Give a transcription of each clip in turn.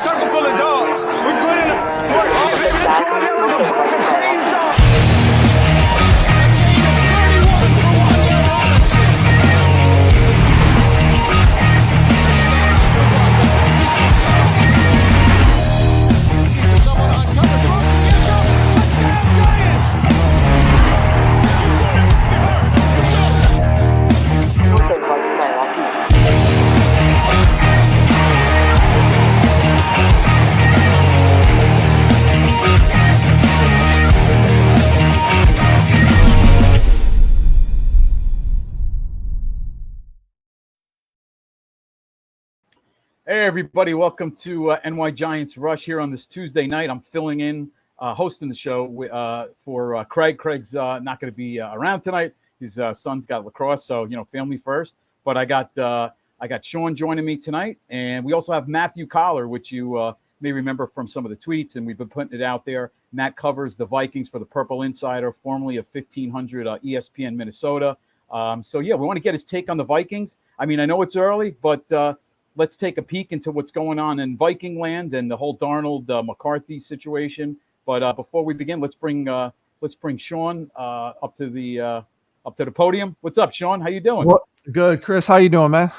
circle full of dogs. We put in the work. Oh, baby, let's go out there like a bunch of crazy dogs. Hey everybody, welcome to NY Giants Rush here on this Tuesday night. I'm filling in, hosting the show for Craig. Craig's not going to be around tonight. His son's got lacrosse, so family first. But I got Sean joining me tonight, and we also have Matthew Coller, which you may remember from some of the tweets, and we've been putting it out there. Matt covers the Vikings for the Purple Insider, formerly of 1500 ESPN Minnesota. So yeah, we want to get his take on the Vikings. I mean, I know it's early, but let's take a peek into what's going on in Viking land and the whole Darnold McCarthy situation. But before we begin, let's bring Sean up to the podium. What's up, Sean? How you doing? Good, Chris. How you doing, man?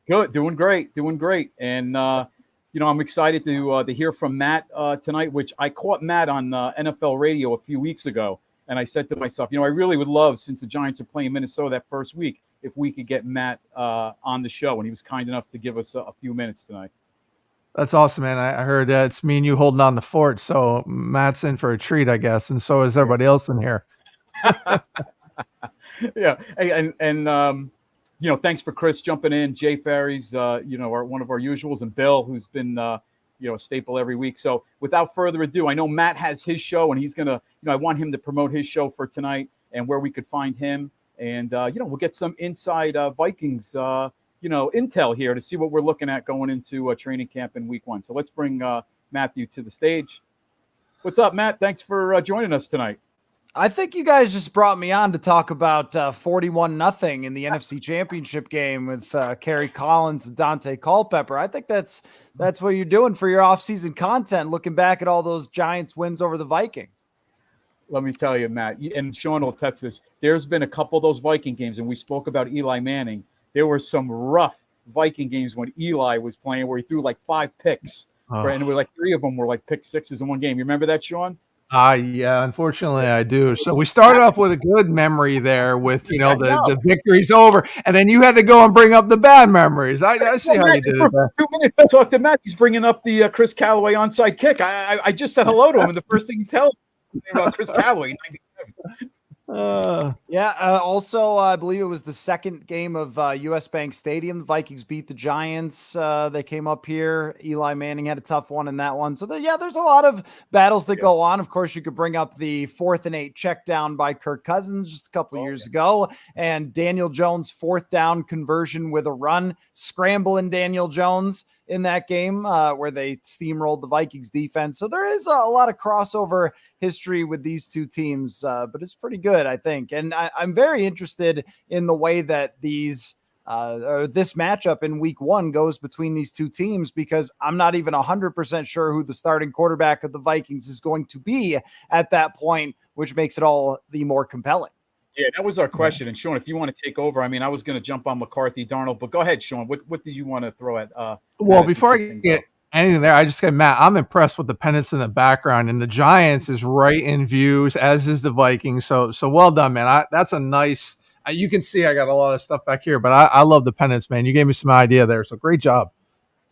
Good, doing great. And I'm excited to hear from Matt tonight, which I caught Matt on NFL radio a few weeks ago, and I said to myself, I really would love, since the Giants are playing Minnesota that first week, if we could get Matt on the show, and he was kind enough to give us a few minutes tonight. That's awesome, man. I heard it's me and you holding on the fort, so Matt's in for a treat, I guess, and so is everybody else in here. Yeah, and thanks for Chris jumping in. Jay Ferry's, one of our usuals, and Bill, who's been, a staple every week. So without further ado, I know Matt has his show, and he's gonna, I want him to promote his show for tonight and where we could find him. And, we'll get some inside Vikings, intel here to see what we're looking at going into training camp in week 1. So let's bring Matthew to the stage. What's up, Matt? Thanks for joining us tonight. I think you guys just brought me on to talk about 41-0 in the NFC Championship game with Kerry Collins and Dante Culpepper. I think that's what you're doing for your offseason content, looking back at all those Giants wins over the Vikings. Let me tell you, Matt, and Sean will test this. There's been a couple of those Viking games, and we spoke about Eli Manning. There were some rough Viking games when Eli was playing where he threw like 5 picks. Oh. Right? And it was like 3 of them were like pick sixes in one game. You remember that, Sean? Yeah, unfortunately I do. So we started off with a good memory there with, the victory's over, and then you had to go and bring up the bad memories. I see how you did it. 2 minutes to talk to Matt. He's bringing up the Chris Callaway onside kick. I just said hello to him, and the first thing he tells me about Chris Callaway in 97. Also, I believe it was the second game of US Bank Stadium. The Vikings beat the Giants. They came up here. Eli Manning had a tough one in that one. So there's a lot of battles that go on. Of course, you could bring up the 4th and 8 check down by Kirk Cousins just a couple of years ago, and Daniel Jones' 4th down conversion with a run, scrambling Daniel Jones in that game where they steamrolled the Vikings defense. So there is a lot of crossover history with these two teams, but it's pretty good, I think. And I'm very interested in the way that this matchup in week 1 goes between these two teams, because I'm not even 100% sure who the starting quarterback of the Vikings is going to be at that point, which makes it all the more compelling. Yeah, that was our question. And Sean, if you want to take over, I mean, I was going to jump on McCarthy, Darnold, but go ahead, Sean. What did you want to throw at? Well, before I get anything there, I just got Matt. I'm impressed with the pennants in the background, and the Giants is right in views, as is the Vikings. So well done, man. That's a nice. You can see I got a lot of stuff back here, but I love the pennants, man. You gave me some idea there, so great job.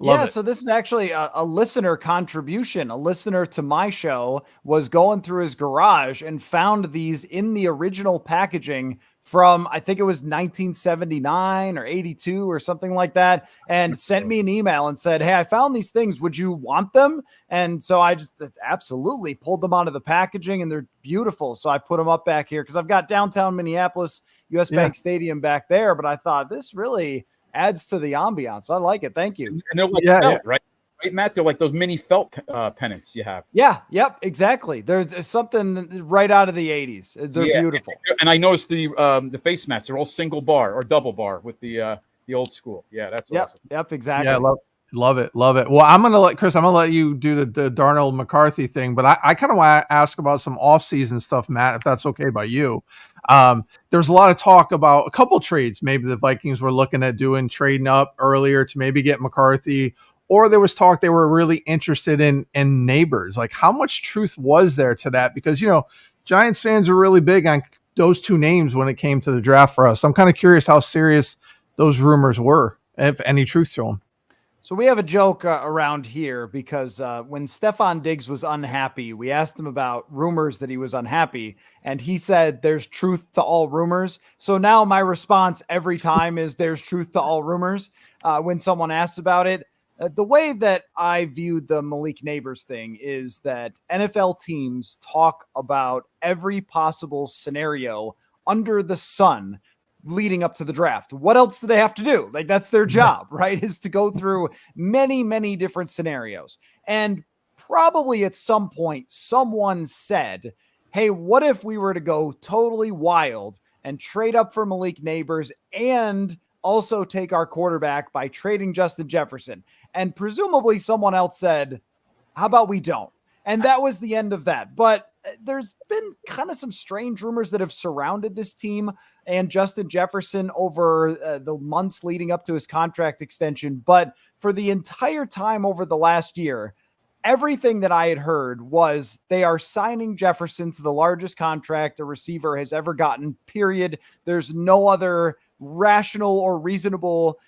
Love it. So this is actually a listener contribution. A listener to my show was going through his garage and found these in the original packaging from, I think it was 1979 or 82 or something like that, and sent me an email and said, "Hey, I found these things. Would you want them?" And so I just absolutely pulled them out of the packaging, and they're beautiful. So I put them up back here because I've got downtown Minneapolis, US Bank Stadium back there, but I thought this really adds to the ambiance. I like it. Thank you. And they're like felt, right? Right, Matt? They're like those mini felt pennants you have. Yeah. Yep. Exactly. There's something right out of the 80s. They're beautiful. And I noticed the face mats are all single bar or double bar with the old school. Yeah, that's awesome. Yep. Exactly. Yeah, Love it. Love it. Well, I'm going to let you do the Darnold McCarthy thing, but I kind of want to ask about some off-season stuff, Matt, if that's okay by you. There's a lot of talk about a couple trades. Maybe the Vikings were looking at trading up earlier to maybe get McCarthy, or there was talk they were really interested in Neighbors. Like, how much truth was there to that? Because, Giants fans are really big on those two names when it came to the draft for us. So I'm kind of curious how serious those rumors were, if any truth to them. So we have a joke around here because when Stefon Diggs was unhappy, we asked him about rumors that he was unhappy, and he said there's truth to all rumors. So now my response every time is there's truth to all rumors when someone asks about it. The way that I viewed the Malik Neighbors thing is that NFL teams talk about every possible scenario under the sun leading up to the draft. What else do they have to do? Like, that's their job, right? Is to go through many, many different scenarios. And probably at some point, someone said, hey, what if we were to go totally wild and trade up for Malik Neighbors and also take our quarterback by trading Justin Jefferson? And presumably someone else said, how about we don't? And that was the end of that. But there's been kind of some strange rumors that have surrounded this team and Justin Jefferson over the months leading up to his contract extension. But for the entire time over the last year, everything that I had heard was they are signing Jefferson to the largest contract a receiver has ever gotten, period. There's no other rational or reasonable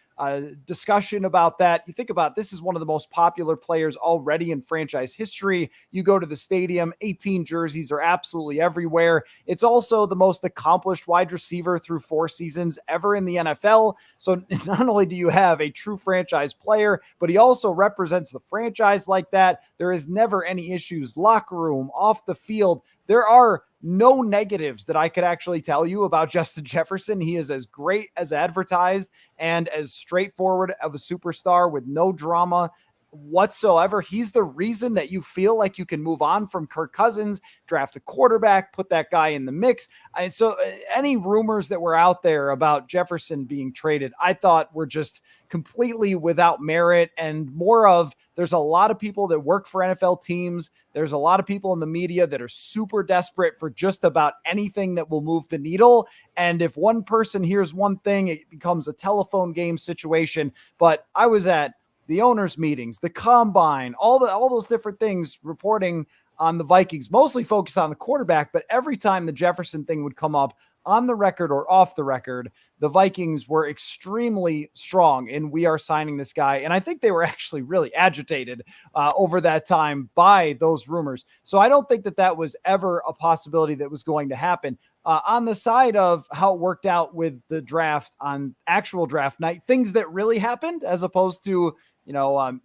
discussion about that. You think about this is one of the most popular players already in franchise history. You go to the stadium, 18 jerseys are absolutely everywhere. It's also the most accomplished wide receiver through 4 seasons ever in the NFL. So not only do you have a true franchise player, but he also represents the franchise like that. There is never any issues, locker room, off the field. There are no negatives that I could actually tell you about Justin Jefferson. He is as great as advertised and as straightforward of a superstar with no drama whatsoever. He's the reason that you feel like you can move on from Kirk Cousins, draft a quarterback, put that guy in the mix. And so any rumors that were out there about Jefferson being traded, I thought were just completely without merit and more of there's a lot of people that work for NFL teams. There's a lot of people in the media that are super desperate for just about anything that will move the needle. And if one person hears one thing, it becomes a telephone game situation. But I was at the owners' meetings, the combine, all those different things reporting on the Vikings, mostly focused on the quarterback. But every time the Jefferson thing would come up on the record or off the record, the Vikings were extremely strong in we are signing this guy. And I think they were actually really agitated over that time by those rumors. So I don't think that that was ever a possibility that was going to happen. On the side of how it worked out with the draft on actual draft night, things that really happened as opposed to,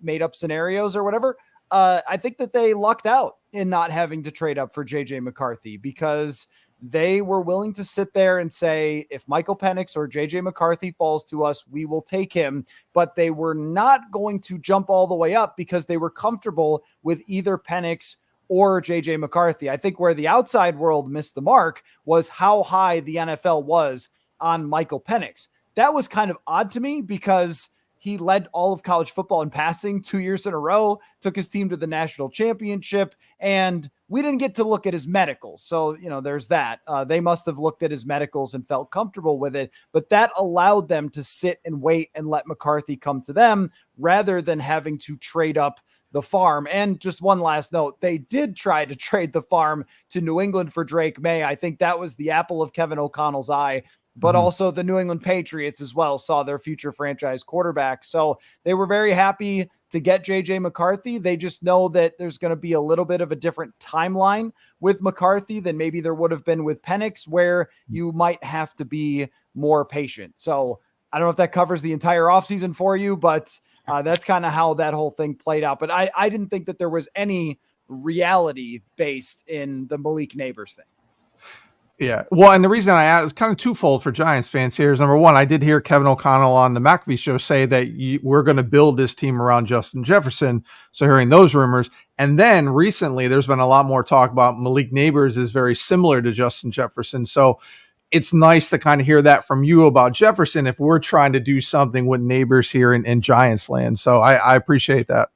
made up scenarios or whatever. I think that they lucked out in not having to trade up for JJ McCarthy because they were willing to sit there and say, if Michael Penix or JJ McCarthy falls to us, we will take him. But they were not going to jump all the way up because they were comfortable with either Penix or JJ McCarthy. I think where the outside world missed the mark was how high the NFL was on Michael Penix. That was kind of odd to me because he led all of college football in passing 2 years in a row, took his team to the national championship, and we didn't get to look at his medicals. So, there's that. They must have looked at his medicals and felt comfortable with it, but that allowed them to sit and wait and let McCarthy come to them rather than having to trade up the farm. And just one last note, they did try to trade the farm to New England for Drake May. I think that was the apple of Kevin O'Connell's eye. But also the New England Patriots as well saw their future franchise quarterback. So they were very happy to get JJ McCarthy. They just know that there's going to be a little bit of a different timeline with McCarthy than maybe there would have been with Penix, where you might have to be more patient. So I don't know if that covers the entire offseason for you, but that's kind of how that whole thing played out. But I didn't think that there was any reality based in the Malik Neighbors thing. Yeah. Well, and the reason I asked was kind of twofold for Giants fans here is number one, I did hear Kevin O'Connell on the McAfee show say that we're going to build this team around Justin Jefferson. So hearing those rumors. And then recently there's been a lot more talk about Malik Neighbors is very similar to Justin Jefferson. So it's nice to kind of hear that from you about Jefferson if we're trying to do something with neighbors here in Giants land. So I appreciate that.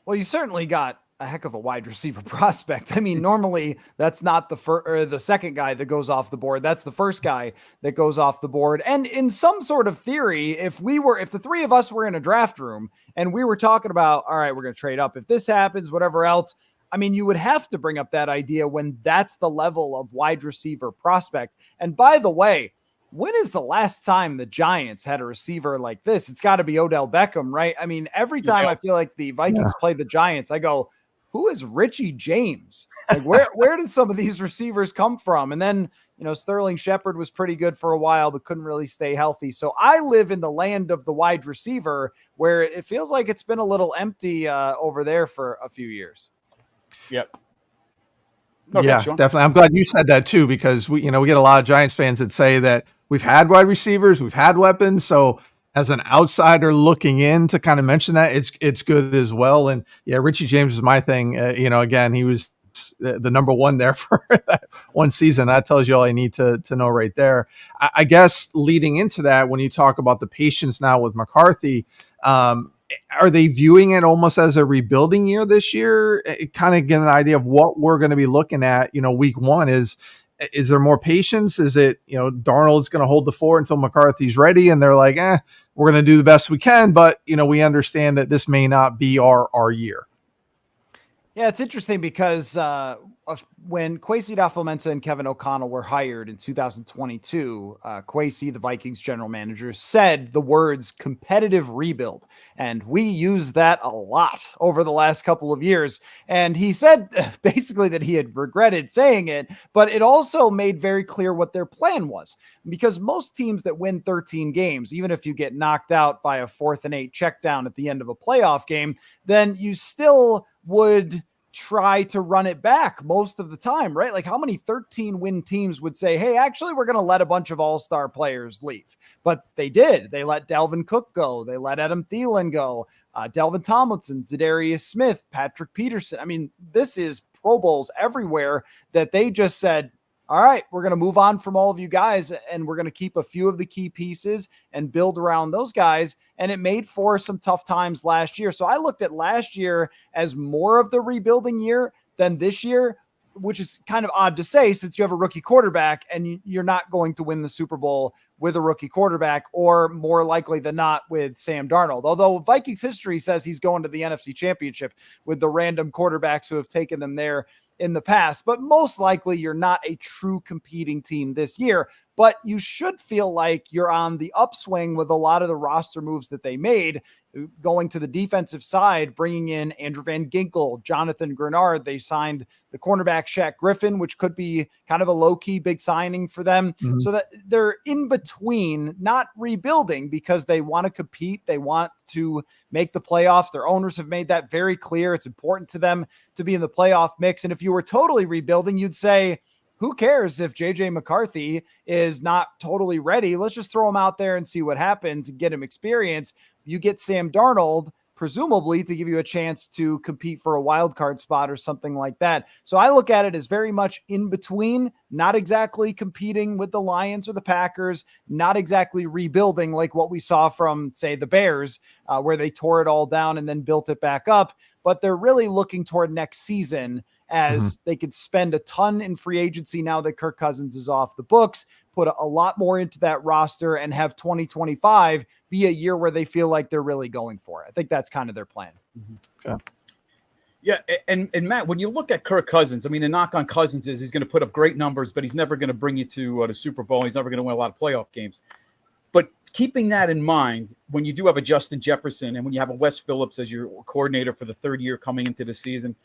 Well, you certainly got a heck of a wide receiver prospect. I mean, normally that's not the first or the second guy that goes off the board. That's the first guy that goes off the board. And in some sort of theory, if the three of us were in a draft room and we were talking about, all right, we're going to trade up if this happens, whatever else, I mean, you would have to bring up that idea when that's the level of wide receiver prospect. And by the way, when is the last time the Giants had a receiver like this? It's got to be Odell Beckham, right? I mean, every time I feel like the Vikings play the Giants, I go, who is Richie James? Like, where did some of these receivers come from? And then, Sterling Shepard was pretty good for a while, but couldn't really stay healthy. So I live in the land of the wide receiver where it feels like it's been a little empty over there for a few years. Yep. Okay, yeah, Sean. definitely. I'm glad you said that too, because we get a lot of Giants fans that say that we've had wide receivers, we've had weapons. So as an outsider looking in to kind of mention that, it's good as well. And yeah, Richie James is my thing. Again, he was the number one there for that one season. That tells you all you need to know right there. I guess leading into that, when you talk about the patience now with McCarthy, are they viewing it almost as a rebuilding year this year? Kind of get an idea of what we're going to be looking at. Week one is there more patience? Is it, Darnold's going to hold the fort until McCarthy's ready? And they're like, we're going to do the best we can. But, we understand that this may not be our year. Yeah, it's interesting because when Kwesi Adofo-Mensah and Kevin O'Connell were hired in 2022, Kwesi, the Vikings general manager, said the words competitive rebuild. And we use that a lot over the last couple of years. And he said basically that he had regretted saying it, but it also made very clear what their plan was. Because most teams that win 13 games, even if you get knocked out by a 4th and 8 check down at the end of a playoff game, then you still would try to run it back most of the time, right? Like how many 13-win teams would say, hey, actually, we're going to let a bunch of all-star players leave. But they did. They let Dalvin Cook go. They let Adam Thielen go. Delvin Tomlinson, Zadarius Smith, Patrick Peterson. I mean, this is Pro Bowls everywhere that they just said, all right, we're going to move on from all of you guys and we're going to keep a few of the key pieces and build around those guys. And it made for some tough times last year. So I looked at last year as more of the rebuilding year than this year, which is kind of odd to say since you have a rookie quarterback and you're not going to win the Super Bowl with a rookie quarterback, or more likely than not with Sam Darnold. Although Vikings history says he's going to the NFC Championship with the random quarterbacks who have taken them there in the past, but most likely you're not a true competing team this year. But you should feel like you're on the upswing with a lot of the roster moves that they made. Going to the defensive side, bringing in Andrew Van Ginkel, Jonathan Grenard. They signed the cornerback Shaq Griffin, which could be kind of a low-key big signing for them. Mm-hmm. So that they're in between, not rebuilding because they want to compete. They want to make the playoffs. Their owners have made that very clear. It's important to them to be in the playoff mix. And if you were totally rebuilding, you'd say, who cares if JJ McCarthy is not totally ready? Let's just throw him out there and see what happens and get him experience. You get Sam Darnold, presumably to give you a chance to compete for a wild card spot or something like that. So I look at it as very much in between, not exactly competing with the Lions or the Packers, not exactly rebuilding like what we saw from, say, the Bears, where they tore it all down and then built it back up. But they're really looking toward next season as they could spend a ton in free agency now that Kirk Cousins is off the books, put a lot more into that roster and have 2025 be a year where they feel like they're really going for it. I think that's kind of their plan. Okay. Yeah. And Matt, when you look at Kirk Cousins, I mean, the knock on Cousins is he's going to put up great numbers, but he's never going to bring you to the Super Bowl. He's never going to win a lot of playoff games. But keeping that in mind, when you do have a Justin Jefferson and when you have a Wes Phillips as your coordinator for the third year coming into the season,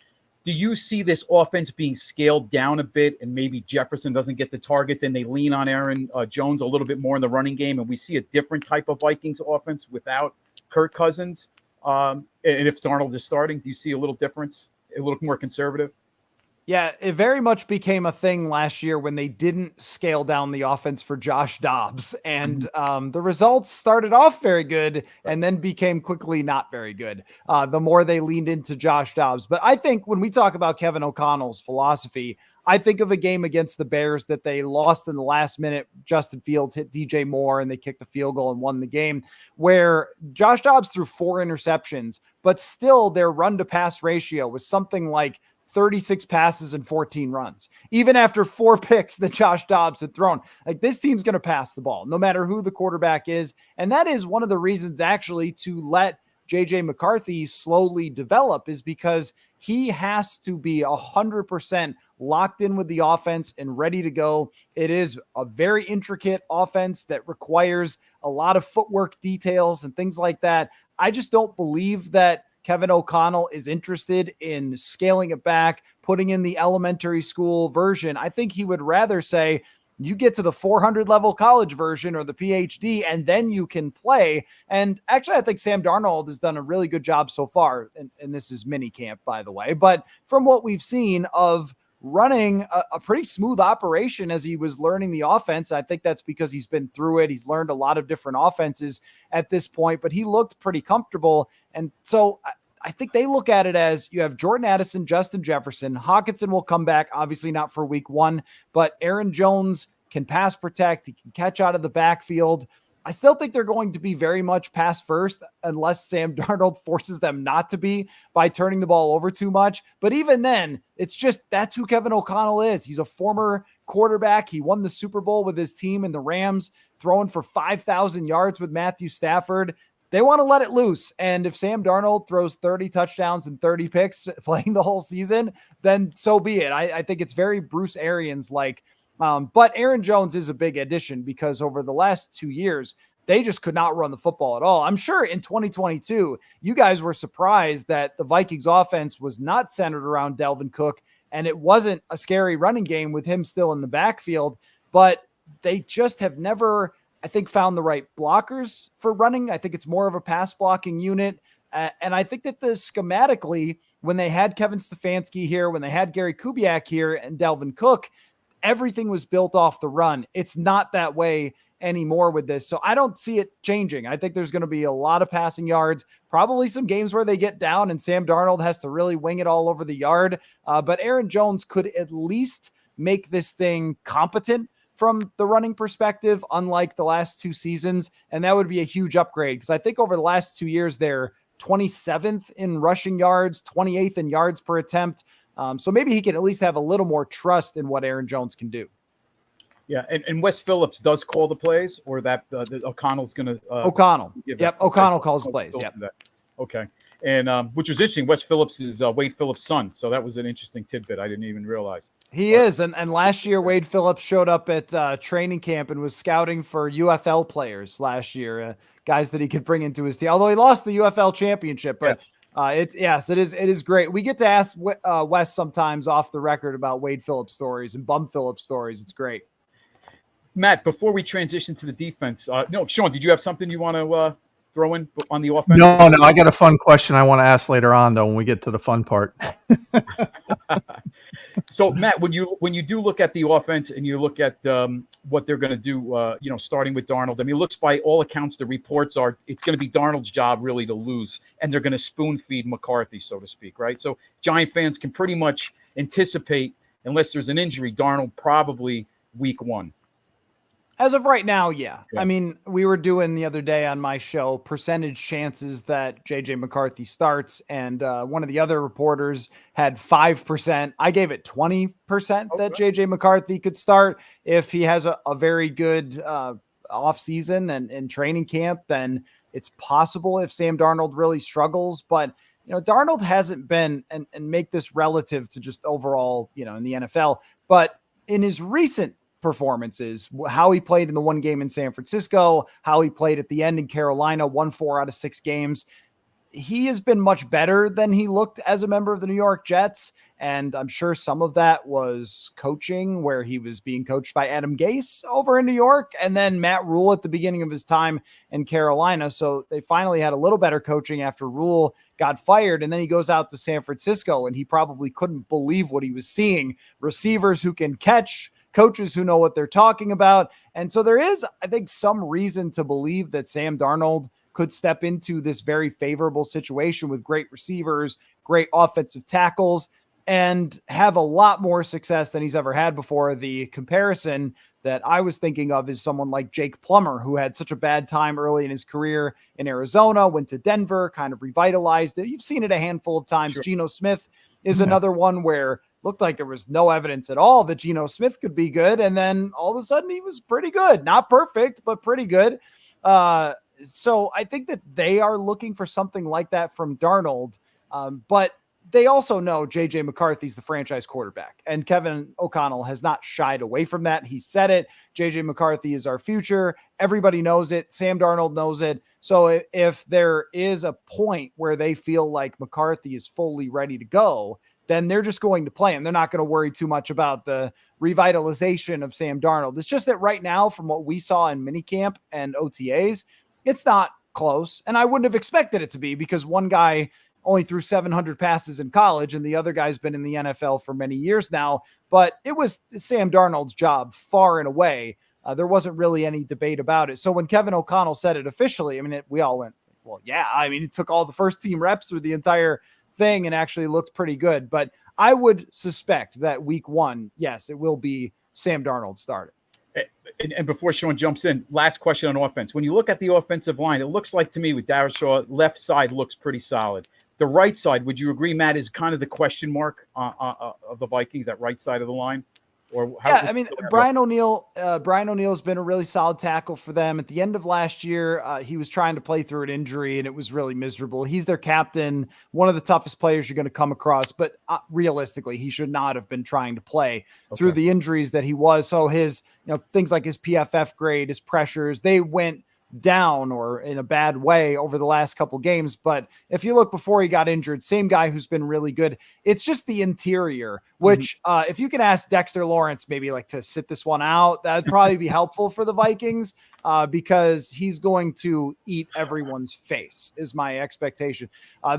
do you see this offense being scaled down a bit and maybe Jefferson doesn't get the targets and they lean on Aaron Jones a little bit more in the running game and we see a different type of Vikings offense without Kirk Cousins? And if Darnold is starting, do you see a little difference, a little more conservative? Yeah, it very much became a thing last year when they didn't scale down the offense for Josh Dobbs. And the results started off very good and then became quickly not very good the more they leaned into Josh Dobbs. But I think when we talk about Kevin O'Connell's philosophy, I think of a game against the Bears that they lost in the last minute. Justin Fields hit DJ Moore and they kicked the field goal and won the game, where Josh Dobbs threw 4 interceptions, but still their run to pass ratio was something like 36 passes and 14 runs, even after 4 picks that Josh Dobbs had thrown. Like, this team's going to pass the ball no matter who the quarterback is. And that is one of the reasons actually to let JJ McCarthy slowly develop, is because he has to be 100% locked in with the offense and ready to go. It is a very intricate offense that requires a lot of footwork details and things like that. I just don't believe that Kevin O'Connell is interested in scaling it back, putting in the elementary school version. I think he would rather say, you get to the 400 level college version or the PhD, and then you can play. And actually, I think Sam Darnold has done a really good job so far. And this is mini camp, by the way. But from what we've seen of running a pretty smooth operation as he was learning the offense, I think that's because he's been through it. He's learned a lot of different offenses at this point, but he looked pretty comfortable. And so I think they look at it as you have Jordan Addison, Justin Jefferson. Hawkinson will come back, obviously not for week 1, but Aaron Jones can pass protect. He can catch out of the backfield. I still think they're going to be very much pass first unless Sam Darnold forces them not to be by turning the ball over too much. But even then, it's just that's who Kevin O'Connell is. He's a former quarterback. He won the Super Bowl with his team in the Rams, throwing for 5,000 yards with Matthew Stafford. They want to let it loose. And if Sam Darnold throws 30 touchdowns and 30 picks playing the whole season, then so be it. I think it's very Bruce Arians like. But Aaron Jones is a big addition because over the last 2 years, they just could not run the football at all. I'm sure in 2022, you guys were surprised that the Vikings offense was not centered around Dalvin Cook, and it wasn't a scary running game with him still in the backfield, but they just have never, I think, found the right blockers for running. I think it's more of a pass blocking unit. And I think that schematically, when they had Kevin Stefanski here, when they had Gary Kubiak here and Dalvin Cook, everything was built off the run. It's not that way anymore with this. So I don't see it changing. I think there's going to be a lot of passing yards, probably some games where they get down and Sam Darnold has to really wing it all over the yard. But Aaron Jones could at least make this thing competent from the running perspective, unlike the last 2 seasons. And that would be a huge upgrade because I think over the last 2 years, they're 27th in rushing yards, 28th in yards per attempt. So maybe he can at least have a little more trust in what Aaron Jones can do. Yeah, and Wes Phillips does call the plays, or that O'Connell's going to O'Connell. Yep, O'Connell calls the plays. Yep. Okay, and which was interesting. Wes Phillips is Wade Phillips' son, so that was an interesting tidbit I didn't even realize. He is, and last year Wade Phillips showed up at training camp and was scouting for UFL players last year, guys that he could bring into his team. Although he lost the UFL championship, but. Yes. It is great. We get to ask Wes sometimes off the record about Wade Phillips stories and Bum Phillips stories. It's great. Matt, before we transition to the defense, no, Sean, did you have something you want to throw in on the offense? No, I got a fun question I want to ask later on, though, when we get to the fun part. So, Matt, when you do look at the offense and you look at what they're going to do, starting with Darnold, I mean, it looks by all accounts, the reports are it's going to be Darnold's job really to lose, and they're going to spoon feed McCarthy, so to speak, right? So Giant fans can pretty much anticipate, unless there's an injury, Darnold probably week 1. As of right now, yeah. I mean, we were doing the other day on my show percentage chances that JJ McCarthy starts, and one of the other reporters had 5%. I gave it 20% that JJ McCarthy could start. If he has a very good offseason and training camp, then it's possible if Sam Darnold really struggles. But, Darnold hasn't been, and make this relative to just overall, in the NFL, but in his recent performances, how he played in the one game in San Francisco, how he played at the end in Carolina, won 4 out of 6 games. he has been much better than he looked as a member of the New York Jets. And I'm sure some of that was coaching, where he was being coached by Adam Gase over in New York, and then Matt Rule at the beginning of his time in Carolina. So they finally had a little better coaching after Rule got fired. And then he goes out to San Francisco, and he probably couldn't believe what he was seeing. Receivers who can catch, coaches who know what they're talking about. And so there is, I think, some reason to believe that Sam Darnold could step into this very favorable situation with great receivers, great offensive tackles, and have a lot more success than he's ever had before. The comparison that I was thinking of is someone like Jake Plummer, who had such a bad time early in his career in Arizona, went to Denver, kind of revitalized it. You've seen it a handful of times. Sure. Geno Smith is another one where looked like there was no evidence at all that Geno Smith could be good. And then all of a sudden he was pretty good, not perfect, but pretty good. So I think that they are looking for something like that from Darnold. But they also know JJ McCarthy's the franchise quarterback, and Kevin O'Connell has not shied away from that. He said it. JJ McCarthy is our future. Everybody knows it. Sam Darnold knows it. So if there is a point where they feel like McCarthy is fully ready to go, then they're just going to play him. They're not going to worry too much about the revitalization of Sam Darnold. It's just that right now, from what we saw in minicamp and OTAs, it's not close. And I wouldn't have expected it to be, because one guy only threw 700 passes in college and the other guy's been in the NFL for many years now. But it was Sam Darnold's job far and away. There wasn't really any debate about it. So when Kevin O'Connell said it officially, I mean, we all went, well, yeah. I mean, he took all the first team reps through the entire thing and actually looked pretty good. But I would suspect that week one, yes, it will be Sam Darnold starting. And before Sean jumps in, last question on offense. When you look at the offensive line, it looks like to me with Darius Shaw, left side looks pretty solid. The right side, would you agree, Matt, is kind of the question mark of the Vikings, that right side of the line? Or how, yeah, I mean, Brian O'Neill has been a really solid tackle for them. At the end of last year, he was trying to play through an injury, and it was really miserable. He's their captain, one of the toughest players you're going to come across, but realistically, he should not have been trying to play through the injuries that he was. So his, things like his PFF grade, his pressures, they went down or in a bad way over the last couple games. But if you look before he got injured, same guy who's been really good. It's just the interior, which if you can ask Dexter Lawrence maybe like to sit this one out, that'd probably be helpful for the Vikings because he's going to eat everyone's face is my expectation.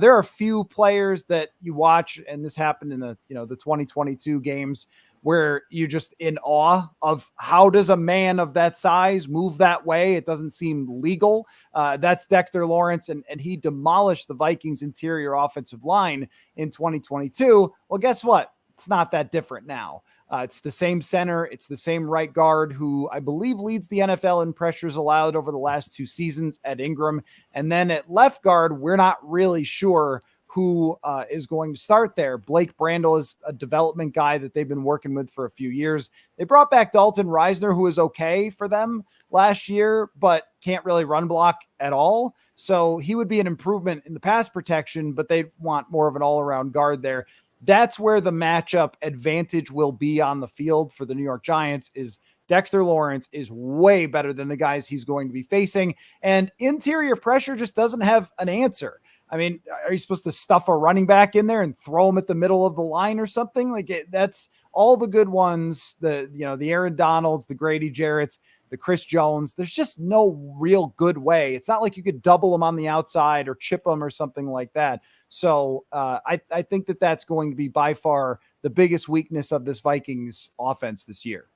There are a few players that you watch, and this happened in the 2022 games, where you're just in awe of how does a man of that size move that way? It doesn't seem legal. That's Dexter Lawrence, and he demolished the Vikings interior offensive line in 2022. Well, guess what? It's not that different now. It's the same center. It's the same right guard who I believe leads the NFL in pressures allowed over the last 2 seasons at Ingram. And then at left guard, we're not really sure who is going to start there. Blake Brandel is a development guy that they've been working with for a few years. They brought back Dalton Reisner, who was okay for them last year, but can't really run block at all. So he would be an improvement in the pass protection, but they want more of an all-around guard there. That's where the matchup advantage will be on the field for the New York Giants. Is Dexter Lawrence is way better than the guys he's going to be facing, and interior pressure just doesn't have an answer. I mean, are you supposed to stuff a running back in there and throw him at the middle of the line or something? That's all the good ones. The Aaron Donalds, the Grady Jarretts, the Chris Jones. There's just no real good way. It's not like you could double them on the outside or chip them or something like that. So I think that that's going to be by far the biggest weakness of this Vikings offense this year.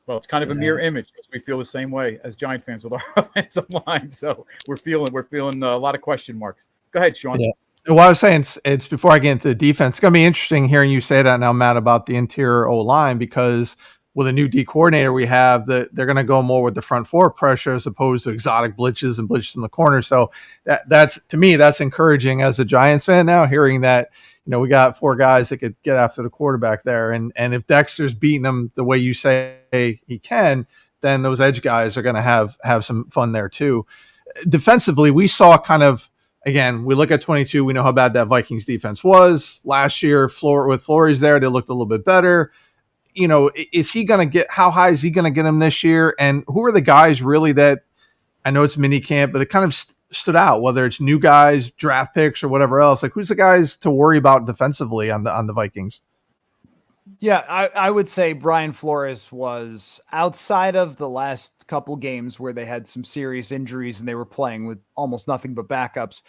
Well, it's kind of a mirror image because we feel the same way as Giant fans with our offensive line. So we're feeling a lot of question marks. Go ahead, Sean. Yeah. Well, I was saying it's before I get into the defense. It's going to be interesting hearing you say that now, Matt, about the interior O-line, because with a new D coordinator we have, that they're going to go more with the front four pressure as opposed to exotic blitzes and blitzes in the corner. So that's to me, that's encouraging as a Giants fan now, hearing that, we got 4 guys that could get after the quarterback there. And if Dexter's beating them the way you say he can, then those edge guys are going to have some fun there too. Defensively, we saw kind of, again, we look at 22, we know how bad that Vikings defense was. Last year, with Flores there, they looked a little bit better. Is he going to get, how high is he going to get him this year? And who are the guys really that, I know it's mini camp, but it kind of stood out, whether it's new guys, draft picks, or whatever else? Like, who's the guys to worry about defensively on the Vikings? Yeah, I would say Brian Flores was, outside of the last couple games where they had some serious injuries and they were playing with almost nothing but backups,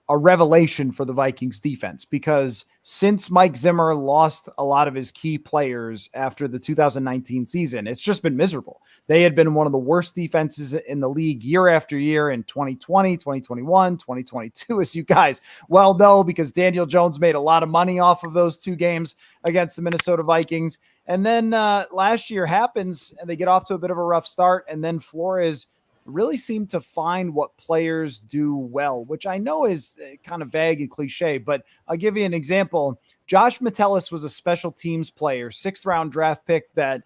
a revelation for the Vikings defense, because since Mike Zimmer lost a lot of his key players after the 2019 season, it's just been miserable. They had been one of the worst defenses in the league year after year in 2020, 2021, 2022, as you guys well know, because Daniel Jones made a lot of money off of those 2 games against the Minnesota Vikings. And then last year happens and they get off to a bit of a rough start. And then Flores really seemed to find what players do well, which I know is kind of vague and cliche, but I'll give you an example. Josh Metellus was a special teams player, 6th round draft pick that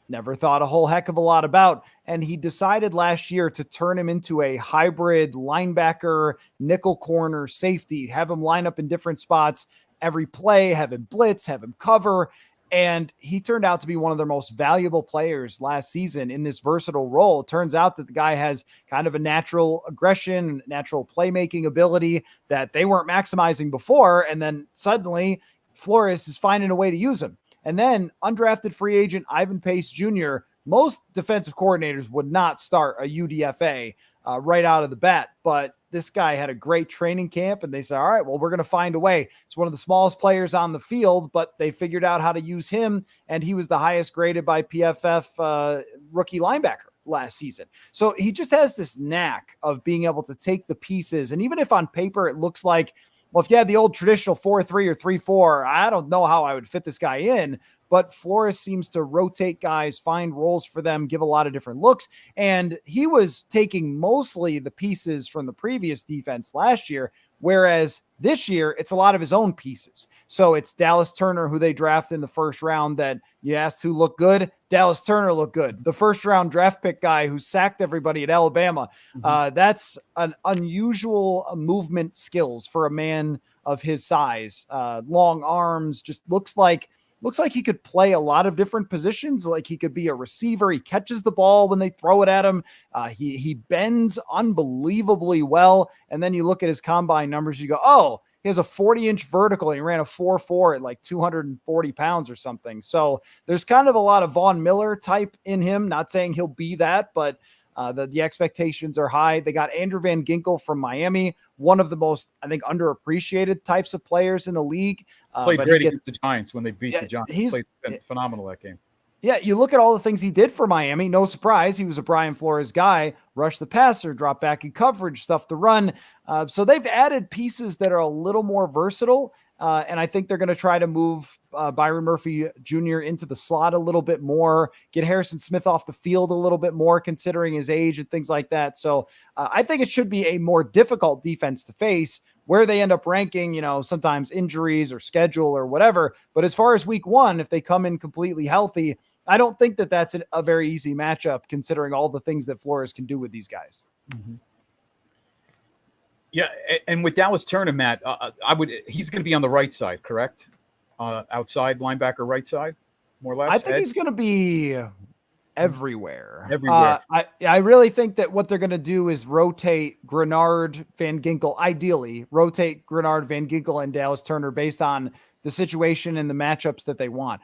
never thought a whole heck of a lot about. And he decided last year to turn him into a hybrid linebacker, nickel corner, safety, have him line up in different spots every play, have him blitz, have him cover. And he turned out to be one of their most valuable players last season in this versatile role. It turns out that the guy has kind of a natural aggression, natural playmaking ability that they weren't maximizing before. And then suddenly Flores is finding a way to use him. And then undrafted free agent Ivan Pace Jr., most defensive coordinators would not start a UDFA right out of the bat, but this guy had a great training camp and they said, all right, well, we're going to find a way. It's one of the smallest players on the field, but they figured out how to use him. And he was the highest graded by PFF rookie linebacker last season. So he just has this knack of being able to take the pieces. And even if on paper, it looks like, well, if you had the old traditional 4-3 or 3-4, I don't know how I would fit this guy in. But Flores seems to rotate guys, find roles for them, give a lot of different looks. And he was taking mostly the pieces from the previous defense last year, whereas this year it's a lot of his own pieces. So it's Dallas Turner, who they drafted in the first round, that you asked who looked good. Dallas Turner looked good. The first round draft pick guy who sacked everybody at Alabama. That's an unusual movement skills for a man of his size. Long arms, just looks like he could play a lot of different positions. Like he could be a receiver. He catches the ball when they throw it at him. He bends unbelievably well. And then you look at his combine numbers, you go, oh, he has a 40-inch vertical. And he ran a 4.4 at like 240 pounds or something. So there's kind of a lot of Von Miller type in him. Not saying he'll be that, but the expectations are high. They got Andrew Van Ginkel from Miami, one of the most, I think, underappreciated types of players in the league. Played great against the Giants when they beat the Giants. He played phenomenal that game. Yeah, you look at all the things he did for Miami. No surprise, he was a Brian Flores guy. Rush the passer, drop back in coverage, stuff the run. So they've added pieces that are a little more versatile. And I think they're going to try to move Byron Murphy Jr. into the slot a little bit more, get Harrison Smith off the field a little bit more, considering his age and things like that. So I think it should be a more difficult defense to face. Where they end up ranking, sometimes injuries or schedule or whatever. But as far as week 1, if they come in completely healthy, I don't think that that's a very easy matchup, considering all the things that Flores can do with these guys. Mm-hmm. Yeah, and with Dallas Turner, Matt, he's going to be on the right side, correct? Outside linebacker, right side, more or less. I think he's going to be everywhere. I really think that what they're going to do is rotate Grenard, Van Ginkel, ideally rotate Grenard, Van Ginkel, and Dallas Turner based on the situation and the matchups that they want.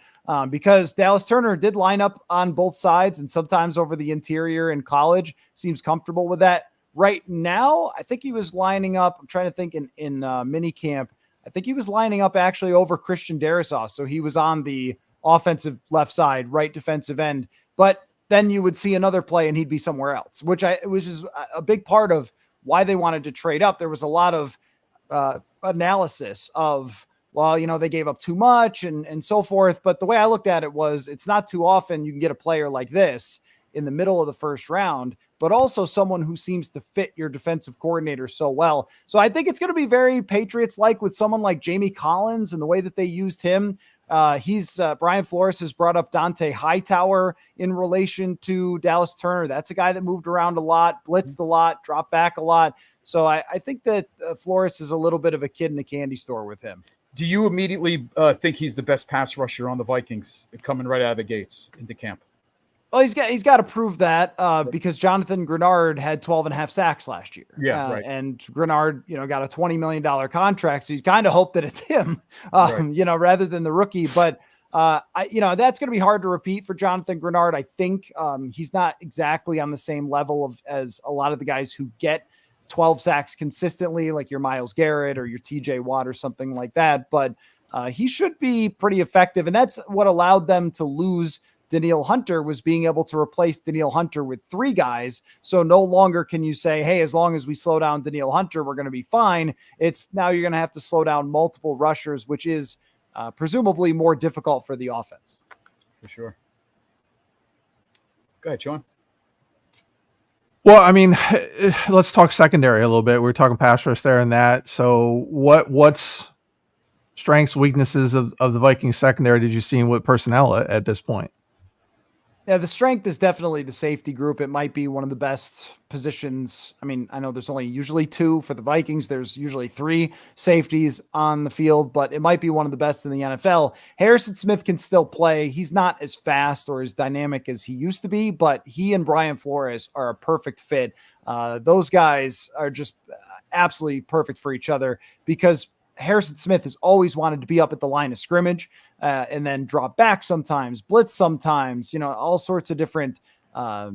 Because Dallas Turner did line up on both sides and sometimes over the interior in college, seems comfortable with that. Right now, I think he was lining up. I'm trying to think in mini camp. I think he was lining up actually over Christian Darrisaw. So he was on the offensive left side, right defensive end. But then you would see another play and he'd be somewhere else, which is a big part of why they wanted to trade up. There was a lot of analysis of, well, they gave up too much and so forth. But the way I looked at it was, it's not too often you can get a player like this in the middle of the first round, but also someone who seems to fit your defensive coordinator so well. So I think it's going to be very Patriots-like with someone like Jamie Collins and the way that they used him. Brian Flores has brought up Dante Hightower in relation to Dallas Turner. That's a guy that moved around a lot, blitzed a lot, dropped back a lot. So I think that Flores is a little bit of a kid in the candy store with him. Do you immediately think he's the best pass rusher on the Vikings coming right out of the gates into camp? Well, he's got to prove that because Jonathan Grenard had 12 and a half sacks last year. Yeah, right. And Grenard, got a $20 million contract. So you kind of hope that it's him, Right. Rather than the rookie. But, that's going to be hard to repeat for Jonathan Grenard. I think he's not exactly on the same level as a lot of the guys who get 12 sacks consistently, like your Myles Garrett or your TJ Watt or something like that. But he should be pretty effective. And that's what allowed them to lose Danielle Hunter, was being able to replace Danielle Hunter with 3 guys. So no longer can you say, hey, as long as we slow down Danielle Hunter, we're going to be fine. It's now you're going to have to slow down multiple rushers, which is presumably more difficult for the offense. For sure. Go ahead, Sean. Well, I mean, let's talk secondary a little bit. We're talking pass rush there and that. So what's strengths, weaknesses of the Vikings secondary did you see with personnel at this point? Yeah, the strength is definitely the safety group. It might be one of the best positions. I mean, I know there's only usually 2 for the Vikings. There's usually 3 safeties on the field, but it might be one of the best in the NFL. Harrison Smith can still play. He's not as fast or as dynamic as he used to be, but he and Brian Flores are a perfect fit. Those guys are just absolutely perfect for each other because Harrison Smith has always wanted to be up at the line of scrimmage and then drop back sometimes, blitz sometimes, all sorts of different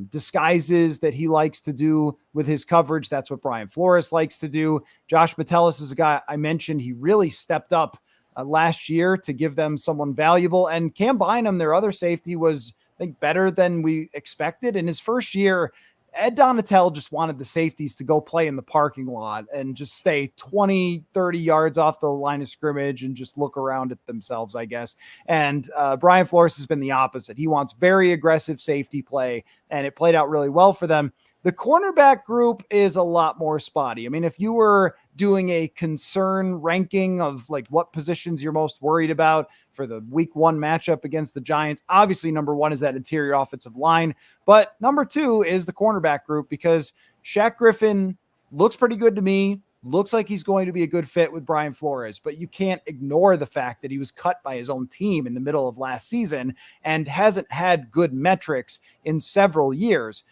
disguises that he likes to do with his coverage. That's what Brian Flores likes to do. Josh Metellus is a guy I mentioned. He really stepped up last year to give them someone valuable. And Cam Bynum, their other safety, was, I think, better than we expected. In his first year, Ed Donatel just wanted the safeties to go play in the parking lot and just stay 20, 30 yards off the line of scrimmage and just look around at themselves, I guess. And Brian Flores has been the opposite. He wants very aggressive safety play, and it played out really well for them. The cornerback group is a lot more spotty. I mean, if you were doing a concern ranking of like what positions you're most worried about for the week 1 matchup against the Giants, obviously number 1 is that interior offensive line, but number 2 is the cornerback group because Shaq Griffin looks pretty good to me. Looks like he's going to be a good fit with Brian Flores, but you can't ignore the fact that he was cut by his own team in the middle of last season and hasn't had good metrics in several years.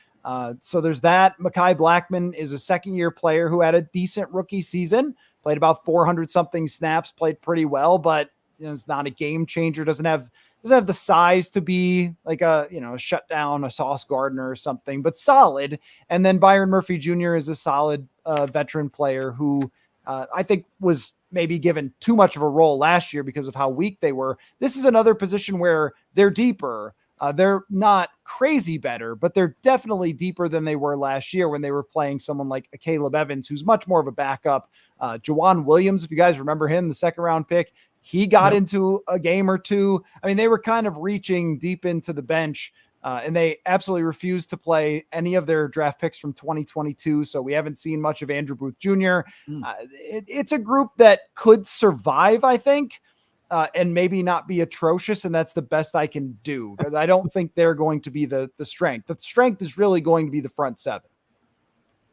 So there's that. Mekhi Blackman is a second-year player who had a decent rookie season, played about 400 something snaps, played pretty well, but it's not a game changer. Doesn't have the size to be like a shutdown, a Sauce Gardner or something, but solid. And then Byron Murphy Jr. is a solid veteran player who I think was maybe given too much of a role last year because of how weak they were. This is another position where they're deeper. They're not crazy better, but they're definitely deeper than they were last year when they were playing someone like a Caleb Evans, who's much more of a backup. Jawan Williams, if you guys remember him, the 2nd round pick, he got into a game or 2. I mean, they were kind of reaching deep into the bench, and they absolutely refused to play any of their draft picks from 2022. So we haven't seen much of Andrew Booth Jr. It's a group that could survive, I think. And maybe not be atrocious, and that's the best I can do because I don't think they're going to be the strength. The strength is really going to be the front 7.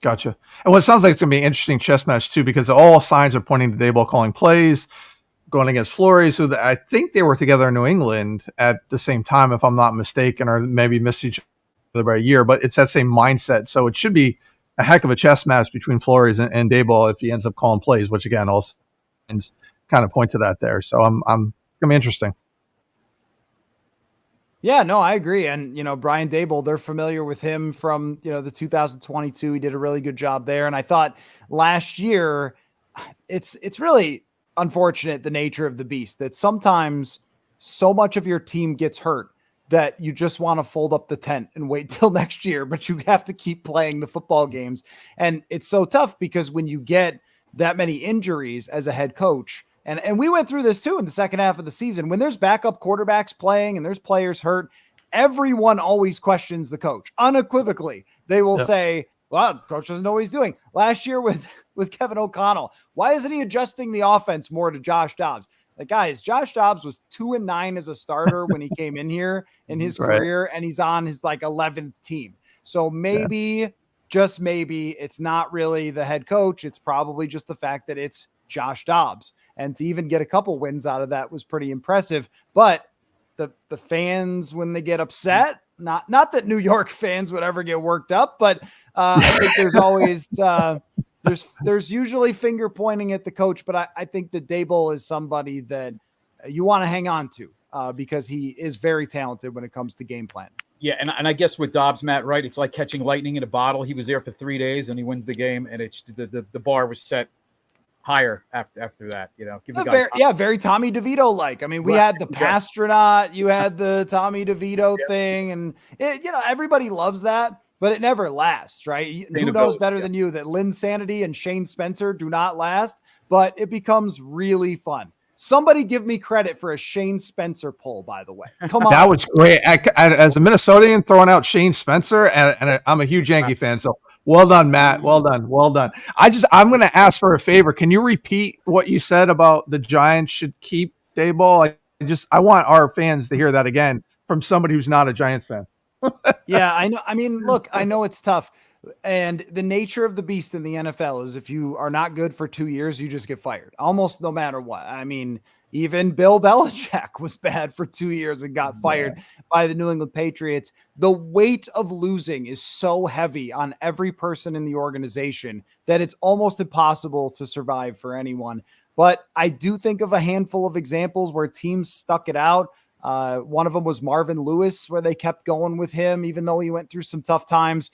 Gotcha. And what sounds like it's going to be an interesting chess match too, because all signs are pointing to Daboll calling plays, going against Flores, who I think they were together in New England at the same time, if I'm not mistaken, or maybe missed each other by a year. But it's that same mindset, so it should be a heck of a chess match between Flores and Daboll if he ends up calling plays, which again, all signs kind of point to that there. So it's gonna be interesting. Yeah, no, I agree. And, Brian Daboll, they're familiar with him from, the 2022. He did a really good job there. And I thought last year, it's really unfortunate, the nature of the beast, that sometimes so much of your team gets hurt that you just want to fold up the tent and wait till next year, but you have to keep playing the football games. And it's so tough because when you get that many injuries as a head coach, and we went through this too in the second half of the season, when there's backup quarterbacks playing and there's players hurt, everyone always questions the coach unequivocally. They will say, well, coach doesn't know what he's doing. Last year with Kevin O'Connell, why isn't he adjusting the offense more to Josh Dobbs? Like, guys, Josh Dobbs was 2-9 as a starter when he came in here in his career, and he's on his 11th team. So maybe, just maybe, it's not really the head coach. It's probably just the fact that it's Josh Dobbs. And to even get a couple wins out of that was pretty impressive. But the fans, when they get upset, not that New York fans would ever get worked up, but I think there's always there's usually finger pointing at the coach. But I think that Daboll is somebody that you want to hang on to because he is very talented when it comes to game plan. Yeah, and I guess with Dobbs, Matt, right? It's like catching lightning in a bottle. He was there for 3 days and he wins the game, and it's the bar was set higher after that. Give the guy very Tommy DeVito like. I mean, we had the Pastronaut, you had the Tommy DeVito thing, and everybody loves that, but it never lasts, right? Who knows better than you that Lynn Sanity and Shane Spencer do not last, but it becomes really fun. Somebody give me credit for a Shane Spencer poll, by the way. Come on. That was great. As a Minnesotan, throwing out Shane Spencer, and I'm a huge Yankee fan, so well done, Matt. Well done. I'm going to ask for a favor. Can you repeat what you said about the Giants should keep Daboll? I want our fans to hear that again from somebody who's not a Giants fan. Yeah, I know. I mean, look, I know it's tough. And the nature of the beast in the NFL is if you are not good for 2 years, you just get fired almost no matter what. I mean, even Bill Belichick was bad for 2 years and got fired by the New England Patriots. The weight of losing is so heavy on every person in the organization that it's almost impossible to survive for anyone. But I do think of a handful of examples where teams stuck it out. One of them was Marvin Lewis, where they kept going with him, even though he went through some tough times.